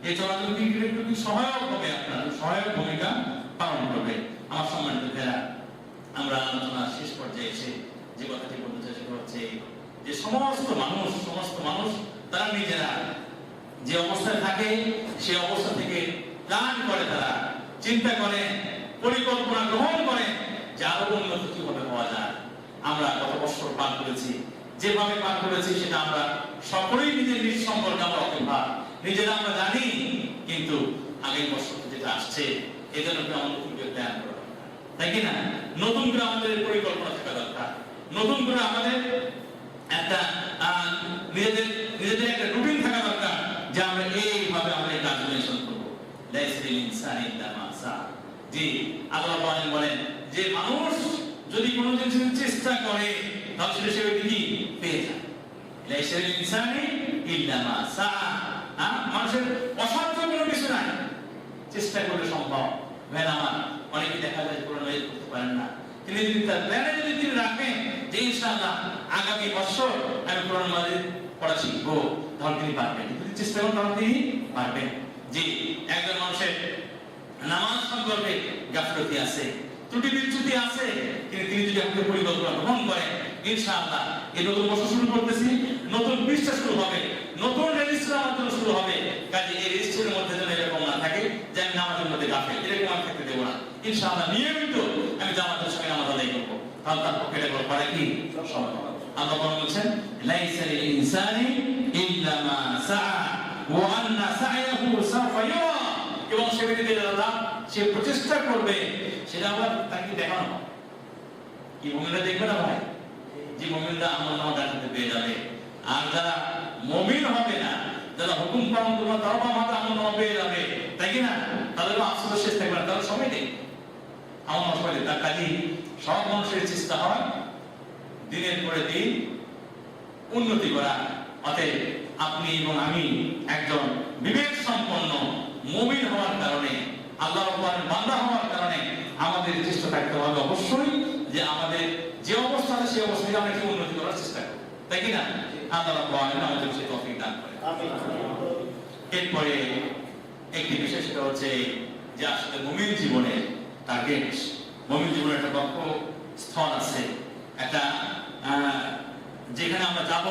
এই চলাচল কি সহায়ক হবে, আপনার সহায়ক ভূমিকা পালন করবে। আমার সম্মানিত ভাইরা, আমরা আলোচনা শেষ পর্যায়ে এসে যে কথাটি বলতে চাই সেটা হচ্ছে যে সমস্ত মানুষ তারা নিজেরা যে অবস্থায় থাকে, সেই অবস্থা থেকে প্ল্যান করে, তারা চিন্তা করে, পরিকল্পনা গ্রহণ করে যে আরো উন্নত কিভাবে হওয়া যায়। আমরা কত বছর পার করেছি, যেভাবে পার করেছি সেটা আমরা সকলেই নিজের নিজ সম্পর্কে আমরা অভিভাব নিজেরা আমরা জানি, কিন্তু আগের বছর যেটা আসছে এজন্য আমাদের নতুন করে প্ল্যান করা দরকার, তাই কি না? নতুন করে আমাদের পরিকল্পনা থাকা দরকার, নতুন করে আমাদের একটা নিজেদের একটা রুটিন থাকা দরকার যে আমরা এইভাবে আমরা এই কাজগুলো করব। লাইসাল ইনসানু ইল্লা মা সা। জি, আল্লাহ বলেন যে মানুষ যদি কোনো জিনিসের চেষ্টা করে তাহলে সে কি পেয়ে যায়। লাইসাল ইনসানু ইল্লা মা সা। মানুষের অসাধ্য কোনো কিছু নাই, চেষ্টা করলে সম্ভব। ভাইরা আমার, অনেকে দেখা যায় কোরআন করতে পারেন না, তিনি যদি তার প্ল্যানে যদি তিনি রাখেন যে ইনশাআল্লাহ আগামী বছর আমি কোরআন মাজিদ পড়া শিখবো, তাহলে তিনি পারবেন। যদি চেষ্টা করেন তাহলে তিনি পারবেন। জি, একজন মানুষের নামাজ সম্পর্কে গাফলতি আছে, ত্রুটি বিচ্যুতি আছে, তিনি যদি আমাদের পরিকল্পনা গ্রহণ করেন, ইনশাআল্লাহ এই নতুন বছর শুরু করতেছি, নতুন পৃষ্ঠা শুরু হবে, নতুন রেজিস্টার আমার জন্য শুরু হবে। কাজে এই রেজিস্টারের মধ্যে যেন এরকম না থাকে যে আমি নামাজের মধ্যে গাফেল, এরকম আমি থাকতে দেবো না। ইনশাআল্লাহ নিয়মিত আমি জামাতের সঙ্গে নামাজ আদায় করবো, তাহলে তার পক্ষে এটা করা কি সম্ভব। আল্লাহ বলছেন লাইসাল ইনসানু ইল্লা মা সাআ ওয়া আন্না সা'য়াহু সাওফা ইউরা। এবং সে ব্যক্তি আল্লাহ সে প্রচেষ্টা করবে, সেটা আবার তাকে দেখানো কি মুমিনরা দেখবে না ভাই, যে মুমিনরা আমলনামা ডাকতে পেয়ে যাবে। আর যারা মুমিন হবে না, যারা হুকুম পালন করবে না, তারাও আমাদের আমলনামা পেয়ে যাবে, তাই কি না? তাদেরও আফসোস শেষ থাকবে না, তারা সবাই দেখবে আমলনামা সবাই দেখবে। তার কাজে সব মানুষের চেষ্টা হয় দিনের পরে দিন উন্নতি করা। অতএব আপনি এবং আমি একজন বিবেক সম্পন্ন মুমিন হওয়ার কারণে, আল্লাহর বান্দা হওয়ার কারণে আমাদের চেষ্টা থাকতে হবে অবশ্যই যে আমাদের যে অবস্থা আছে সেই অবস্থাকে আমরা কি উন্নতি করার চেষ্টা করব, তাই কি না? আল্লাহ রাব্বুল আলামিন আমাদের সেই তৌফিক দান করেন। আমিন। এরপরে একটি বিষয় সেটা হচ্ছে যে আসলে মুমিন জীবনের টার্গেট, মুমিন জীবনের একটা লক্ষ্য স্থল আছে, একটা যেখানে আমরা যাব,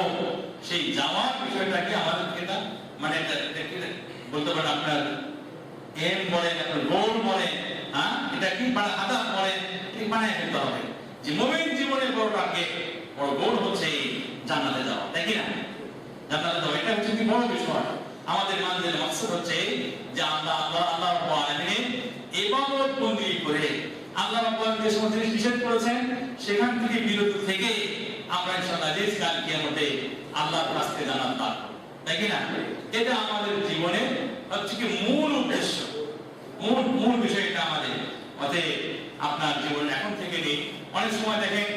সেই যাওয়ার বিষয়টাকে আমাদের এটা মানে বলতে পারেন আপনার এম বলেন, আপনার গোল বলেন, এটা কি মানে হাদাফ বলেন, এই বানায় ফেলতে হবে যে মুমিন জীবনের বড় টার্গেট, বড় গোল হচ্ছে জান্নাতে যাওয়া, তাই কি না? জান্নাতে যাওয়া এটা হচ্ছে কি বড় বিষয়। আমাদের মানজিল মাকসাদ হচ্ছে যে আল্লাহ রাব্বুল আলামিন ইবাদত বন্দী করে আল্লাহ রাব্বুল আলামিন যে সমস্ত জিনিস নিষেধ করেছেন সেখান থেকে বিরত থেকে আমরা ইনশাআল্লাহ কাল কিয়ামতে আল্লাহর কাছ থেকে জান্নাত পাব, তাই কি না? এটা আমাদের জীবনে হচ্ছে কি মূল উদ্দেশ্য, মূল বিষয় এটা আমাদের। অতএব আপনার জীবন এখন থেকে নেই। অনেক সময় দেখেন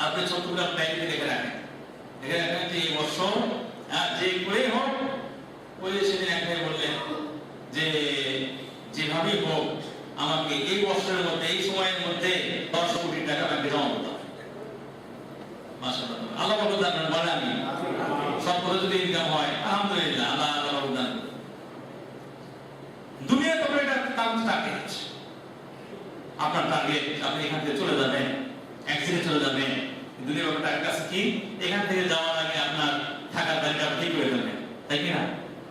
আপনি ছোট্টটা ডায়েরিতে দেখে রাখেন যে এই বছর যে করে হোক ওই সেদিন একটাই বললেন যে যেভাবেই হোক আমাকে এই বছরের মধ্যে এই সময়ের মধ্যে 10 কোটি টাকা ব্যাংকে জমা করতে হবে। মাশাআল্লাহ, আল্লাহ বড় দান বলে আমি সব করে যদি ইনকাম হয় আলহামদুলিল্লাহ, আল্লাহ বড় দান। দুনিয়া তো এটা টার্গেট, আপনার টার্গেট আপনি এখান থেকে চলে যাবেন, অ্যাক্সিডেন্ট চলে যাবেন। দুনিয়ার ব্যাপারটা কাছে কি এখান থেকে যাওয়ার আগে আপনার থাকার জায়গা ঠিক করে ফেলবেন, তাই কি না?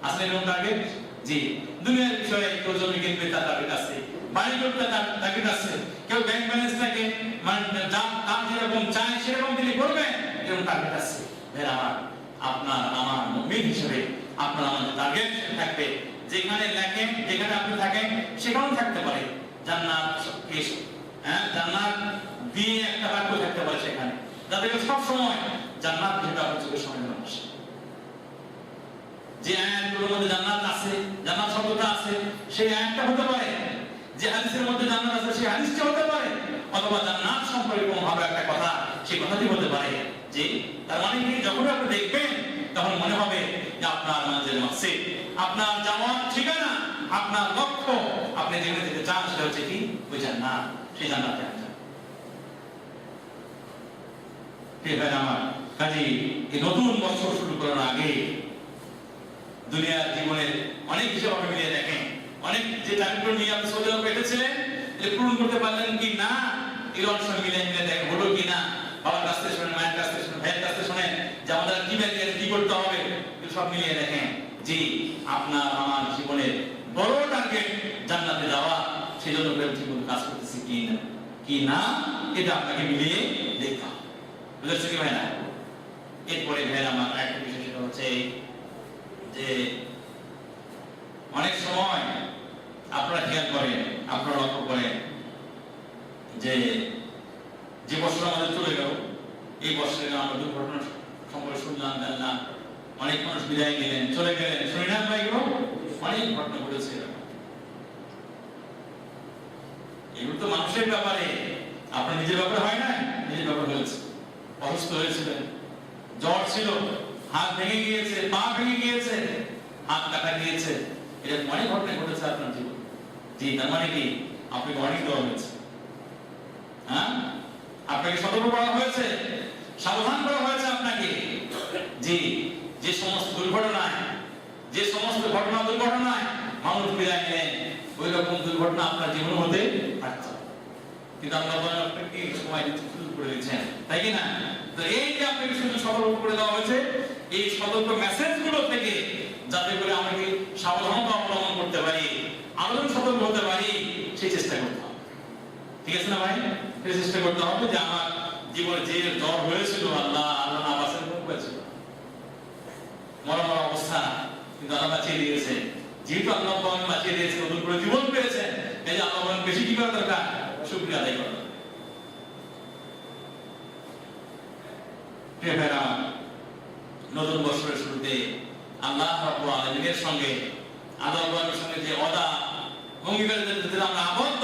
আসলে এরকম টার্গেট, জি। দুনিয়ার বিষয়ে কেউ জমি কিনবে তার টার্গেট আছে, বাড়ি করতে তার টার্গেট আছে, কেউ ব্যাংক ব্যালেন্স থাকে মানে দাম যেরকম চায় সেরকম তিনি করবেন, এরকম টার্গেট আছে। ভাই আমার আপনার আমার মুমিন হিসেবে আপনার আমাদের টার্গেট থাকবে। যেখানে লেখেন যেখানে আপনি থাকেন সেখানেও থাকতে পারে জান্নাত, জান্নাত দিয়ে একটা বাক্য থাকতে পারে সেখানে, যাতে সব সময় জান্নাত যেটা আপনার চোখের সামনে আসে। যে আয়াতগুলোর মধ্যে জান্নাত আছে, জান্নাত শব্দটা আছে, সেই আয়াতটা হতে পারে। যে হাদিসের মধ্যে জান্নাত আছে সেই হাদিসটা হতে পারে, অথবা জান্নাত সম্পর্কে কোনো ভাবে একটা কথা সেই কথাটি হতে পারে। যে তার মানে কি যখন আপনি দেখবেন তখন মনে হবে যে আপনার মানজিল মাকসিদ, আপনার যাওয়ার ঠিকানা, আপনার লক্ষ্য, আপনি যেখানে যেতে চান সেটা হচ্ছে কি ওই জান্নাত, সেই জান্নাতে আসেন। ঠিক আছে আমার কাজী এই নতুন বছর শুরু করার আগে দুনিয়ার জীবনের অনেক কিছু আপনি মিলিয়ে দেখেন, অনেক যে টার্গেট নিয়ে আপনি সৌদি আরবে পেতেছিলেন পূরণ করতে পারলেন কি না, এর অনেক সময় মিলিয়ে দেখেন হলো কি না। বাবার কাছ থেকে শোনেন, মায়ের কাছ থেকে শোনেন, ভাইয়ের কাছ থেকে শোনেন যে আমাদের কি ব্যাপারে কি করতে হবে, সব মিলিয়ে দেখেন জি আপনার আমার জীবনের বড় টার্গেট জান্নাতে যাওয়া, সেই জন্য ঠিক মতো কাজ করতেছি কি না এটা আপনাকে মিলিয়ে দেখতে হবে। বুঝতে কি ভাই না? এরপরে ভাইয়ের আমার একটা বিষয় সেটা হচ্ছে যে অনেক সময় আপনারা খেয়াল করেন, আপনারা লক্ষ্য করেন যে যে বছর আমাদের চলে গেল, এই বছরে আমরা দুর্ঘটনা সম্পর্কে শুনলাম, জানলাম, অনেক মানুষ বিদায় নিলেন, চলে গেলেন, শুনি না ভাই? অনেক ঘটনা ঘটেছে। এগুলো তো মানুষের ব্যাপারে, আপনার নিজের ব্যাপারে হয় না, নিজের ব্যাপারে হয়েছে। অসুস্থ হয়েছিলেন, জ্বর ছিল, হাত ভেঙে গিয়েছে, পা ভেঙে গিয়েছে, হাত কাটা গিয়েছে, এরকম অনেক ঘটনা ঘটেছে আপনার জীবন। জি, তার মানে কি আপনাকে অনেক দেওয়া হয়েছে, হ্যাঁ, আপনাকে সতর্ক করা হয়েছে, সাবধান করা হয়েছে আপনাকে। জি, যে সমস্ত দুর্ঘটনায়, যে সমস্ত দুর্ঘটনায় মানুষ বিদায় নেন, ওই রকম দুর্ঘটনা আপনার জীবনে হতে পারত, কিন্তু আল্লাহ আপনাকে সময় দিতে শুরু করে দিচ্ছেন, তাই কি না? তো এই যে আপনাকে শুধু সতর্ক করে দেওয়া হয়েছে, এই সতর্ক মেসেজগুলো থেকে যাতে করে আমরা কি সাবধানতা অবলম্বন করতে পারি, আরো সতর্ক হতে পারি, সেই চেষ্টা করতে হবে। ঠিক আছে না ভাই? সেই চেষ্টা করতে হবে যে আমার জীবনে যে জ্বর হয়েছিল, আল্লাহ না বাঁচার কোন উপায় ছিল, মরা অবস্থা, কিন্তু আল্লাহ বাঁচিয়ে দিয়েছে। যেহেতু আল্লাহ বাঁচিয়ে দিয়েছে, নতুন করে জীবন পেয়েছেন, এই যে আল্লাহ বেশি কি করা দরকার? শুকরিয়া আদায় করা দরকার। নতুন বছরের শুরুতে আল্লাহ রাব্বুল আলামিনের সঙ্গে আল্লাহর সঙ্গে যে ওয়াদা অঙ্গীকারের ভিতরে আমরা আবদ্ধ,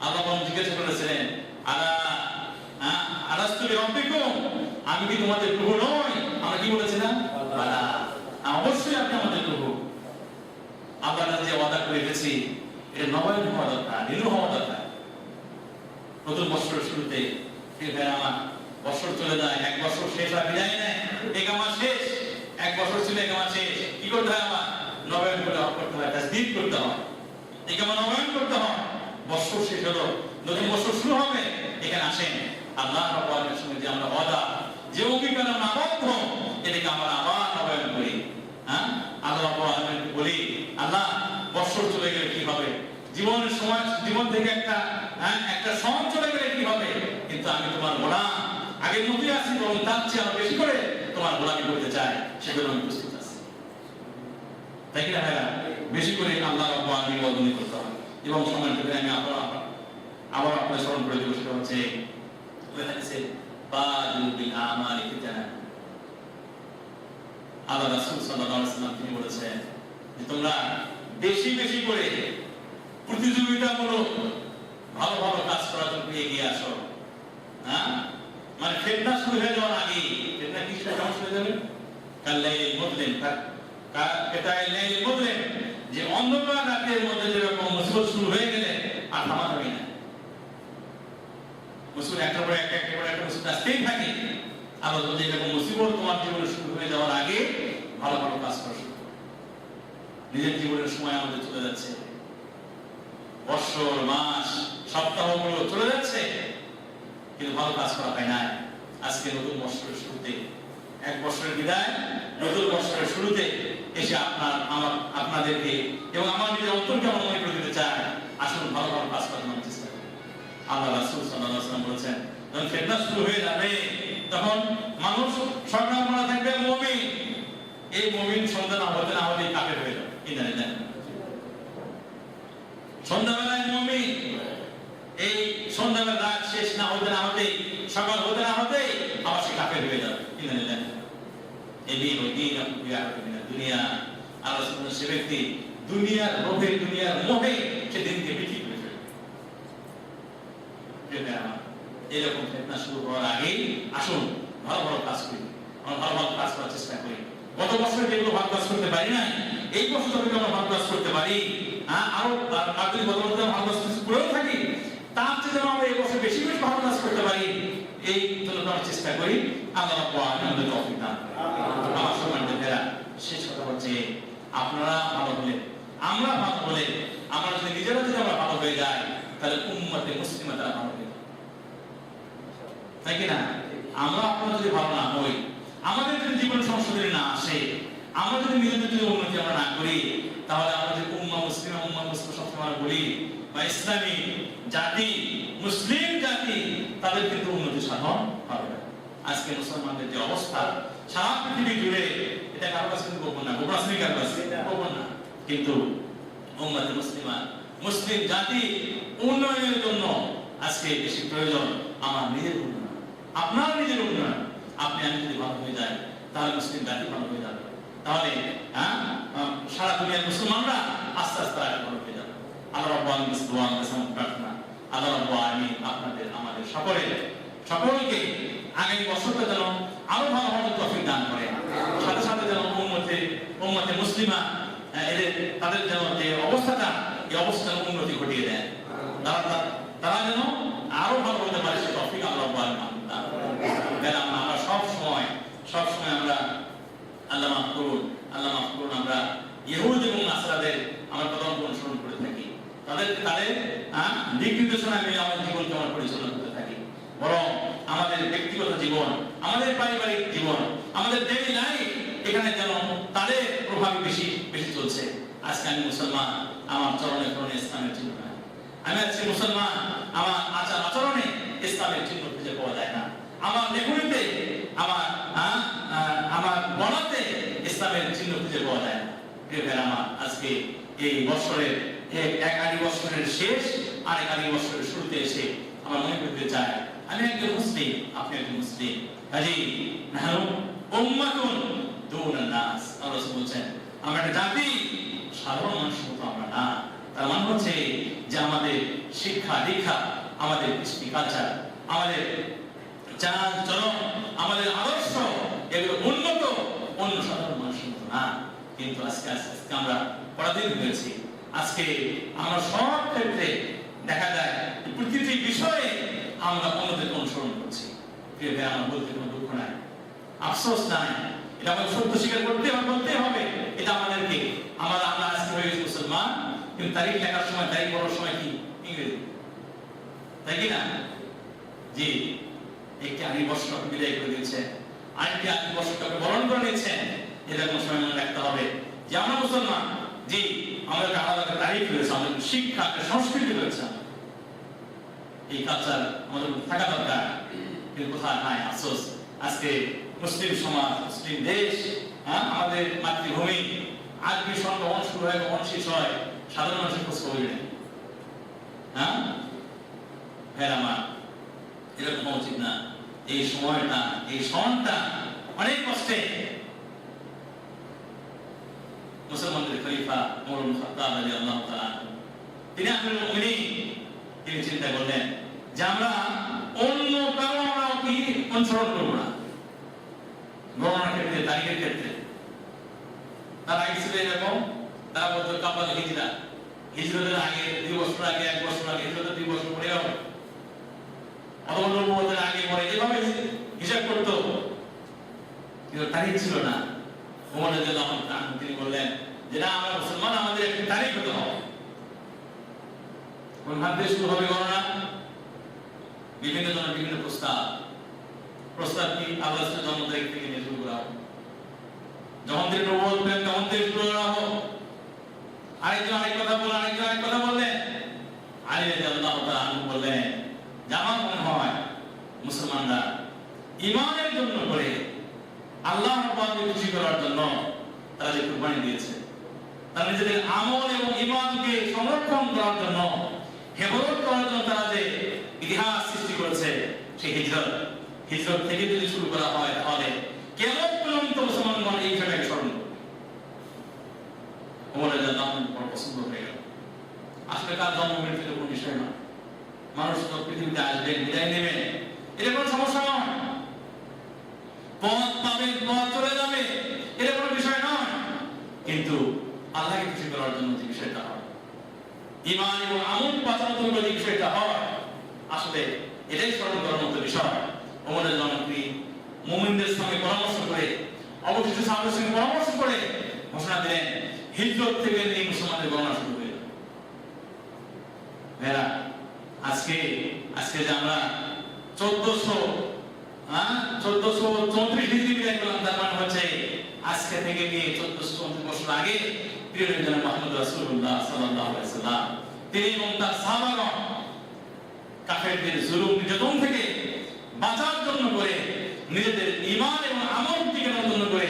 আল্লাহ জিজ্ঞাসা করেছিলেন আলাস্তু বিরাব্বিকুম, আমি কি তোমাদের প্রভু নই? আমরা কি বলেছিলাম? বালা, অবশ্যই আপনি আমাদের প্রভু। আল্লাহ যে ওয়াদা করে গেছি এটা নবায়ন হওয়া দরকার, রিনিউ হওয়া দরকার। নতুন বছরের শুরুতে আমার বছর চলে যায়, এক বছর শেষ হয়, বিদায় নেয়, একামা শেষ, এক বছর ছিল একামা শেষ, কি করতে হয়? আমার নবায়ন করতে হয়, তাজদীদ করতে হয়, একামা নবায়ন করতে হয়। বছর শেষ হলো, নতুন বছর শুরু হবে, এখানে আসেন আল্লাহ রাব্বুল আলামিনের সঙ্গে যে আমরা ওয়াদা, যে অঙ্গীকার আমরা আবদ্ধ, এটাকে আমরা আবার নবায়ন করি। হ্যাঁ, আল্লাহ রাব্বুল আলামিনকে বলি, আল্লাহ বছর চলে গেলে কি হবে, জীবনের সময়, জীবন থেকে একটা সময় চলে গেলে কি হবে, কিন্তু আমি তোমার গোলাম, আগের মতোই আছি, বরং তার চেয়ে আরো বেশি করে তোমার গোলামি করতে চাই, সেজন্য আমি প্রস্তুত আছি। তাই কিনা ভাইরা? বেশি করে আল্লাহ রাব্বুল আলামিন বন্দী করতে হবে। এবং সম্মানিত করে আমি আবার আপনার স্মরণ করে দেবো, সেটা হচ্ছে আল্লাহ রাসূল সাল্লাল্লাহু আলাইহি ওয়াসাল্লাম তিনি বলেছেন যে তোমরা বেশি বেশি করে প্রতিযোগিতামূলক ভালো ভালো কাজ করার জন্য এগিয়ে আসো। হ্যাঁ, মানে ফিতনা শুরু হয়ে যাওয়ার আগে, ফিতনা কি সেটা কেমন শুরু হয়ে যাবে? কাল্লাইল মুদলিম, কাল্লাইল মুদলিম, যে অন্ধকার রাতের মধ্যে যেরকম মুসিবত শুরু হয়ে গেলে আর থামা যাবে না। মুসিবত একটার পর একটা মুসিবত আসতেই থাকে। আবার যদি এরকম মুসিবত তোমার জীবনে শুরু হয়ে যাওয়ার আগে ভালো ভালো কাজ করা শুরু করো। নিজের জীবনের সময় আমাদের চলে যাচ্ছে, বছর মাস সপ্তাহগুলো চলে যাচ্ছে, কিন্তু ভালো কাজ করা হয় না। আজকে নতুন বছরের শুরুতে, এক বছরের বিদায়, নতুন বছরের শুরুতে এসে আপনাদেরকে এবং আমার নিজের অন্তরকে আমার মনে করে দিতে চাই, আসলে ভালো ভালো কাজ করার জন্য চেষ্টা করি। আল্লাহ রাসূল সাল্লাল্লাহু আলাইহি ওয়াসাল্লাম বলেছেন, যখন ফিতনা শুরু হয়ে যাবে তখন মানুষ সংগ্রাম করা থাকবে মুমিন, এই মুমিন সন্ধ্যা না হতে কাফের হয়ে যাবে। সন্ধ্যাবেলায় মুমিন, এই সন্ধ্যাবেলা রাত শেষ না হতে সকাল হতে না হতে আবার সে কাফের হয়ে যাবে। দুনিয়া আলোচনা, সে ব্যক্তি দুনিয়ার লোভে, দুনিয়ার মোহে সে দিনকে বিক্রি করে ফেলবে। এরকম ফিতনা শুরু হওয়ার আগেই আসুন ভালো ভালো কাজ করি, আমরা ভালো ভালো কাজ করার চেষ্টা করি। গত বছর যেগুলো ভালো কাজ করতে পারি না, এই বছর যদি আমরা ভালো কাজ করতে পারি, আরো যদি গত বছর ভালো কাজ করেও থাকি, তার চেয়ে যেন আমরা এই বছর বেশি বেশি ভালো কাজ করতে পারি, এই জন্য আমরা চেষ্টা করি। আল্লাহ আমাদের তৌফিক দান করেন। আমার সম্মানিত ভাইরা, শেষ কথা হচ্ছে আপনারা ভালো হলে, আমরা ভালো হলে, আমরা যদি নিজেরা যদি আমরা ভালো হয়ে যাই, তাহলে উম্মতে মুসলিমা তারা ভালো হয়ে যায়, তাই কি না? আমরা আপনারা যদি ভালো না হই, আমাদের যদি জীবন সংশোধনী না আসে, আমরা যদি নিজেদের যদি উন্নতি আমরা না করি, তাহলে আমরা যদি উম্মা মুসলিম সবসময় বলি বা ইসলামী জাতি, মুসলিম জাতি, তাদের কিন্তু উন্নতি সাধন হবে না। আজকে মুসলমানদের যে অবস্থা সারা পৃথিবী জুড়ে, এটা কারো কাছে গোপন না, গোপন আসলে কারো কাছে গোপন না, কিন্তু উম্মতে মুসলিমা, মুসলিম জাতি উন্নয়নের জন্য আজকে বেশি প্রয়োজন আমার নিজের উন্নয়ন, আপনার নিজের উন্নয়ন। আপনি আমি যদি ভালো হয়ে যাই, তাহলে মুসলিম জাতি ভালো হয়ে যাবে, তাহলে সারা দুনিয়ার মুসলমানরা আস্তে আস্তে ভালো হয়ে যাবে। আল্লাহ রাব্বুল আলামিন দোয়া করেছেন, প্রার্থনা, আল্লাহ রাব্বুল আলামিন আপনাদের আমাদের সকলকে আগামী বছরটা যেন আরো ভালো ভালো তৌফিক দান করে, সাথে সাথে যেন উম্মতে মুসলিমা তাদের যেন যে অবস্থাটা, এই অবস্থার উন্নতি ঘটিয়ে দেয়, তারা যেন আরো ভালো হতে পারে, সে তৌফিক আল্লাহ রাব্বুল আলামিন দান করেন। আমরা সব সময় আমরা আল্লাহ মাফ করুন, আল্লাহ মাফ করুন, আমরা ইহুদ এবং নাসরাদের আমরা কদম অনুসরণ করে থাকি, তাদের দিক নির্দেশনা আমি আমাদের জীবনকে আমরা পরিচালনা করতে থাকি। বরং আমাদের ব্যক্তিগত জীবন, আমাদের পারিবারিক জীবন, আমাদের ডেইলি লাইফ, এখানে যেন তাদের প্রভাব বেশি বেশি চলছে। আজকে আমি মুসলমান, আমার চরণে চরণে ইসলামের চিহ্ন নাই। আমি আজকে মুসলমান, আমার আচার আচরণে ইসলামের চিহ্ন খুঁজে পাওয়া যায় না। আমার লেখনীতে, আমার বলাতে ইসলামের চিহ্ন খুঁজে পাওয়া যায় না। আমার আজকে এই বছরের এক আড়ি বছরের শেষ আর এক আড়ি বছরের শুরুতে এসে আমার মনে করতে চাই, আমি একজন মুসলিম, আপনি একজন মুসলিম, কাজেই নাহনু উম্মাতুন দুনান নাস। আল্লাহ বলছেন আমরা একটা জাতি, সাধারণ মানুষের মতো আমরা না। তার মানে হচ্ছে যে আমাদের শিক্ষা দীক্ষা, আমাদের কৃষ্টি কালচার, আমাদের চাল চলন, আমাদের আদর্শ, এগুলো উন্নত অন্য সাধারণ মানুষের মতো না। কিন্তু আজকে আমরা পরাধীন হয়েছি। আজকে আমরা সব ক্ষেত্রে দেখা যায় প্রতিটি বিষয়ে আমরা অন্যদেরকে অনুসরণ করছি। আমার বলতে কোনো দুঃখ নাই, আফসোস নাই, এটা আমাদের সত্য স্বীকার করতে হবে, বলতে হবে। এটা আমাদেরকে আমরা আজকে হয়ে গেছি মুসলমান, কিন্তু তারিখ লেখার সময়, তারিখ পড়ার সময় কি ইংরেজি, তাই কি না? জি, একটি আগে বর্ষটাকে বিদায় করে দিয়েছেন, আরেকটি আগে বর্ষটাকে বরণ করে নিয়েছেন। এটা কোনো সময় মনে রাখতে হবে যে আমরা মুসলমান, জি, আমাদের আলাদা তারিখ রয়েছে, আমাদের শিক্ষা, সংস্কৃতি রয়েছে, এই কালচার আমাদের থাকা দরকার। কিন্তু কোথায় নাই, আফসোস। আজকে মুসলিম সমাজ, মুসলিম দেশ, আমাদের মাতৃভূমি, আজকে সংগ্রহণ শুরু হয়, কখন শেষ হয়, সাধারণ মানুষের খোঁজ খবর নেই, হ্যাঁ হ্যাঁ আমার এরকম উচিত না। এই সময়টা এই সনটা অনেক কষ্টে মুসলমানদের খলিফা ওমর ইবনে খাত্তাব রাদিয়াল্লাহু তাআলা তিনি আমিরুল মুমিনিন, তিনি চিন্তা করলেন যে আমরা অন্য কারো আমরা কি অনুসরণ করবো না। গণনার ক্ষেত্রে তারিখের ক্ষেত্রে তার আগে ছিল এরকম, তারা বলতো কাবাল হিজরা, হিজরতের আগে 2 বছর আগে 1 বছর আগে হিজরতের 2 বছর পরে হবে, অথবা নবুয়তের আগে পরে এভাবে হিসাব করতো, কিন্তু তারিখ ছিল না। ওমর রাদিয়াল্লাহু তাআলা তিনি বললেন যে না, আমরা মুসলমান, আমাদের একটা তারিখ হতে হবে। কোন হাত দিয়ে শুরু হবে গণনা? বিভিন্ন জনের বিভিন্ন প্রস্তাব কি আল্লাহ জন্ম তারিখ থেকে নিয়ে শুরু করা হবে, যখন তিনি নবুয়ত পেলেন তখন থেকে শুরু করা হোক। আরেকজন আরেক কথা বললেন, আরেকজন আরেক কথা বললেন। আলী রাদিয়াল্লাহু তাআলা বললেন যে আমার মনে হয় মুসলমানরা ঈমানের জন্য করে, আল্লাহ রাব্বুকে খুশি করার জন্য তারা যে কুরবানি দিয়েছে, তারা নিজেদের আমল এবং ঈমানকে সংরক্ষণ করার জন্য, হেফাজত করার জন্য তারা যে ইতিহাস সৃষ্টি করেছে, সেই হিজরত থেকে যদি শুরু করা হয় তাহলে কেমন পর্যন্ত মুসলমানগণ এই বিষয়টাকে স্মরণ করবে। ওমর রাদিয়াল্লাহু তাআলা পছন্দ হয়ে গেল। আসলে কার জন্ম মৃত্যু কোনো বিষয় না, মানুষ তো পৃথিবীতে আসবেন, বিদায় নেবেন, এটা কোনো সমস্যা নয়। পথ পাবে, পথ চলে যাবে, এটা কোনো বিষয় নয়। কিন্তু আল্লাহকে খুশি করার জন্য যে বিষয়টা হয়, ঈমান এবং আমল বাঁচানোর জন্য যে বিষয়টা হয়, আসলে এটাই স্মরণ করার মতো বিষয়। ওমরের জনপ্রিয় মুমিনদের সঙ্গে পরামর্শ করে, অবশিষ্ট সাহাবাদের সঙ্গে পরামর্শ করে ঘোষণা দিলেন হিজরত থেকে এই মুসলমানদের গণনা শুরু হয়ে গেল। ভাইরা, আজকে যে আমরা 1434 হিজরি বিদায় করলাম, তার মানে হচ্ছে আজকে থেকে নিয়ে 1434 বছর আগে প্রিয় নবী জনাব মুহাম্মদ রাসূলুল্লাহ সাল্লাল্লাহু আলাইহি ওয়াসাল্লাম তিনি এবং তার সাহাবাগণ কাফেরদের জুলুম নির্যাতন থেকে বাঁচার জন্য করে, নিজেদের ঈমান এবং আমল টিকানোর জন্য করে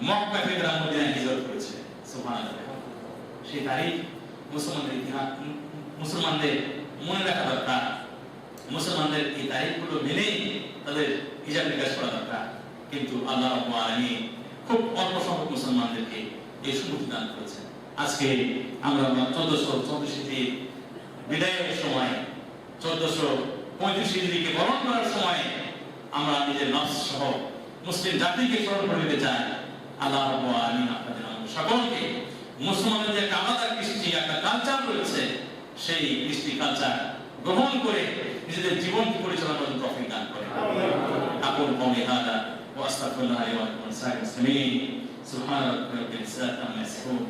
মক্কা থেকে মদিনায় হিজরত করেছে। সুবহানাল্লাহ। সেই তারিখ মুসলমানদের ইতিহাস, মুসলমানদের মনে রাখা দরকার। মুসলমানদের এই তারিখগুলো মেনে তাদের হিসাব নিকাশ করা দরকার। কিন্তু আল্লাহ রাব্বুল আলামিন খুব অল্প সংখ্যক মুসলমানদেরকে এই সুযোগ দান করেছেন। আজকে আমরা 1434 হিজরি বিদায়ের সময়, 1435 হিজরিকে বরণ করার সময় আমরা নিজের নফস সহ মুসলিম জাতিকে স্মরণ করে দিতে চাই। আল্লাহ রাব্বুল আলামিন আপনাদের আমাদের সকলকে মুসলমানদের যে একটা আলাদা কৃষ্টি, একটা কালচার রয়েছে, সেই কৃষ্টি কালচার গ্রহণ করে নিজেদের জীবনকে পরিচালনা করার তৌফিক দান করেন। আকুল কওলি হাদা ওয়া আস্তাগফিরুল্লাহ ওয়া লাকুম সাইয়্যিদ মুসলিমিন। সুবহান রাব্বিকা রাব্বিল ইজ্জাতি আম্মা ইয়াসিফুন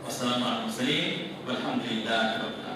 ওয়া সালামুন আলাল মুরসালিন ওয়ালহামদুলিল্লাহি রাব্বিল আলামিন।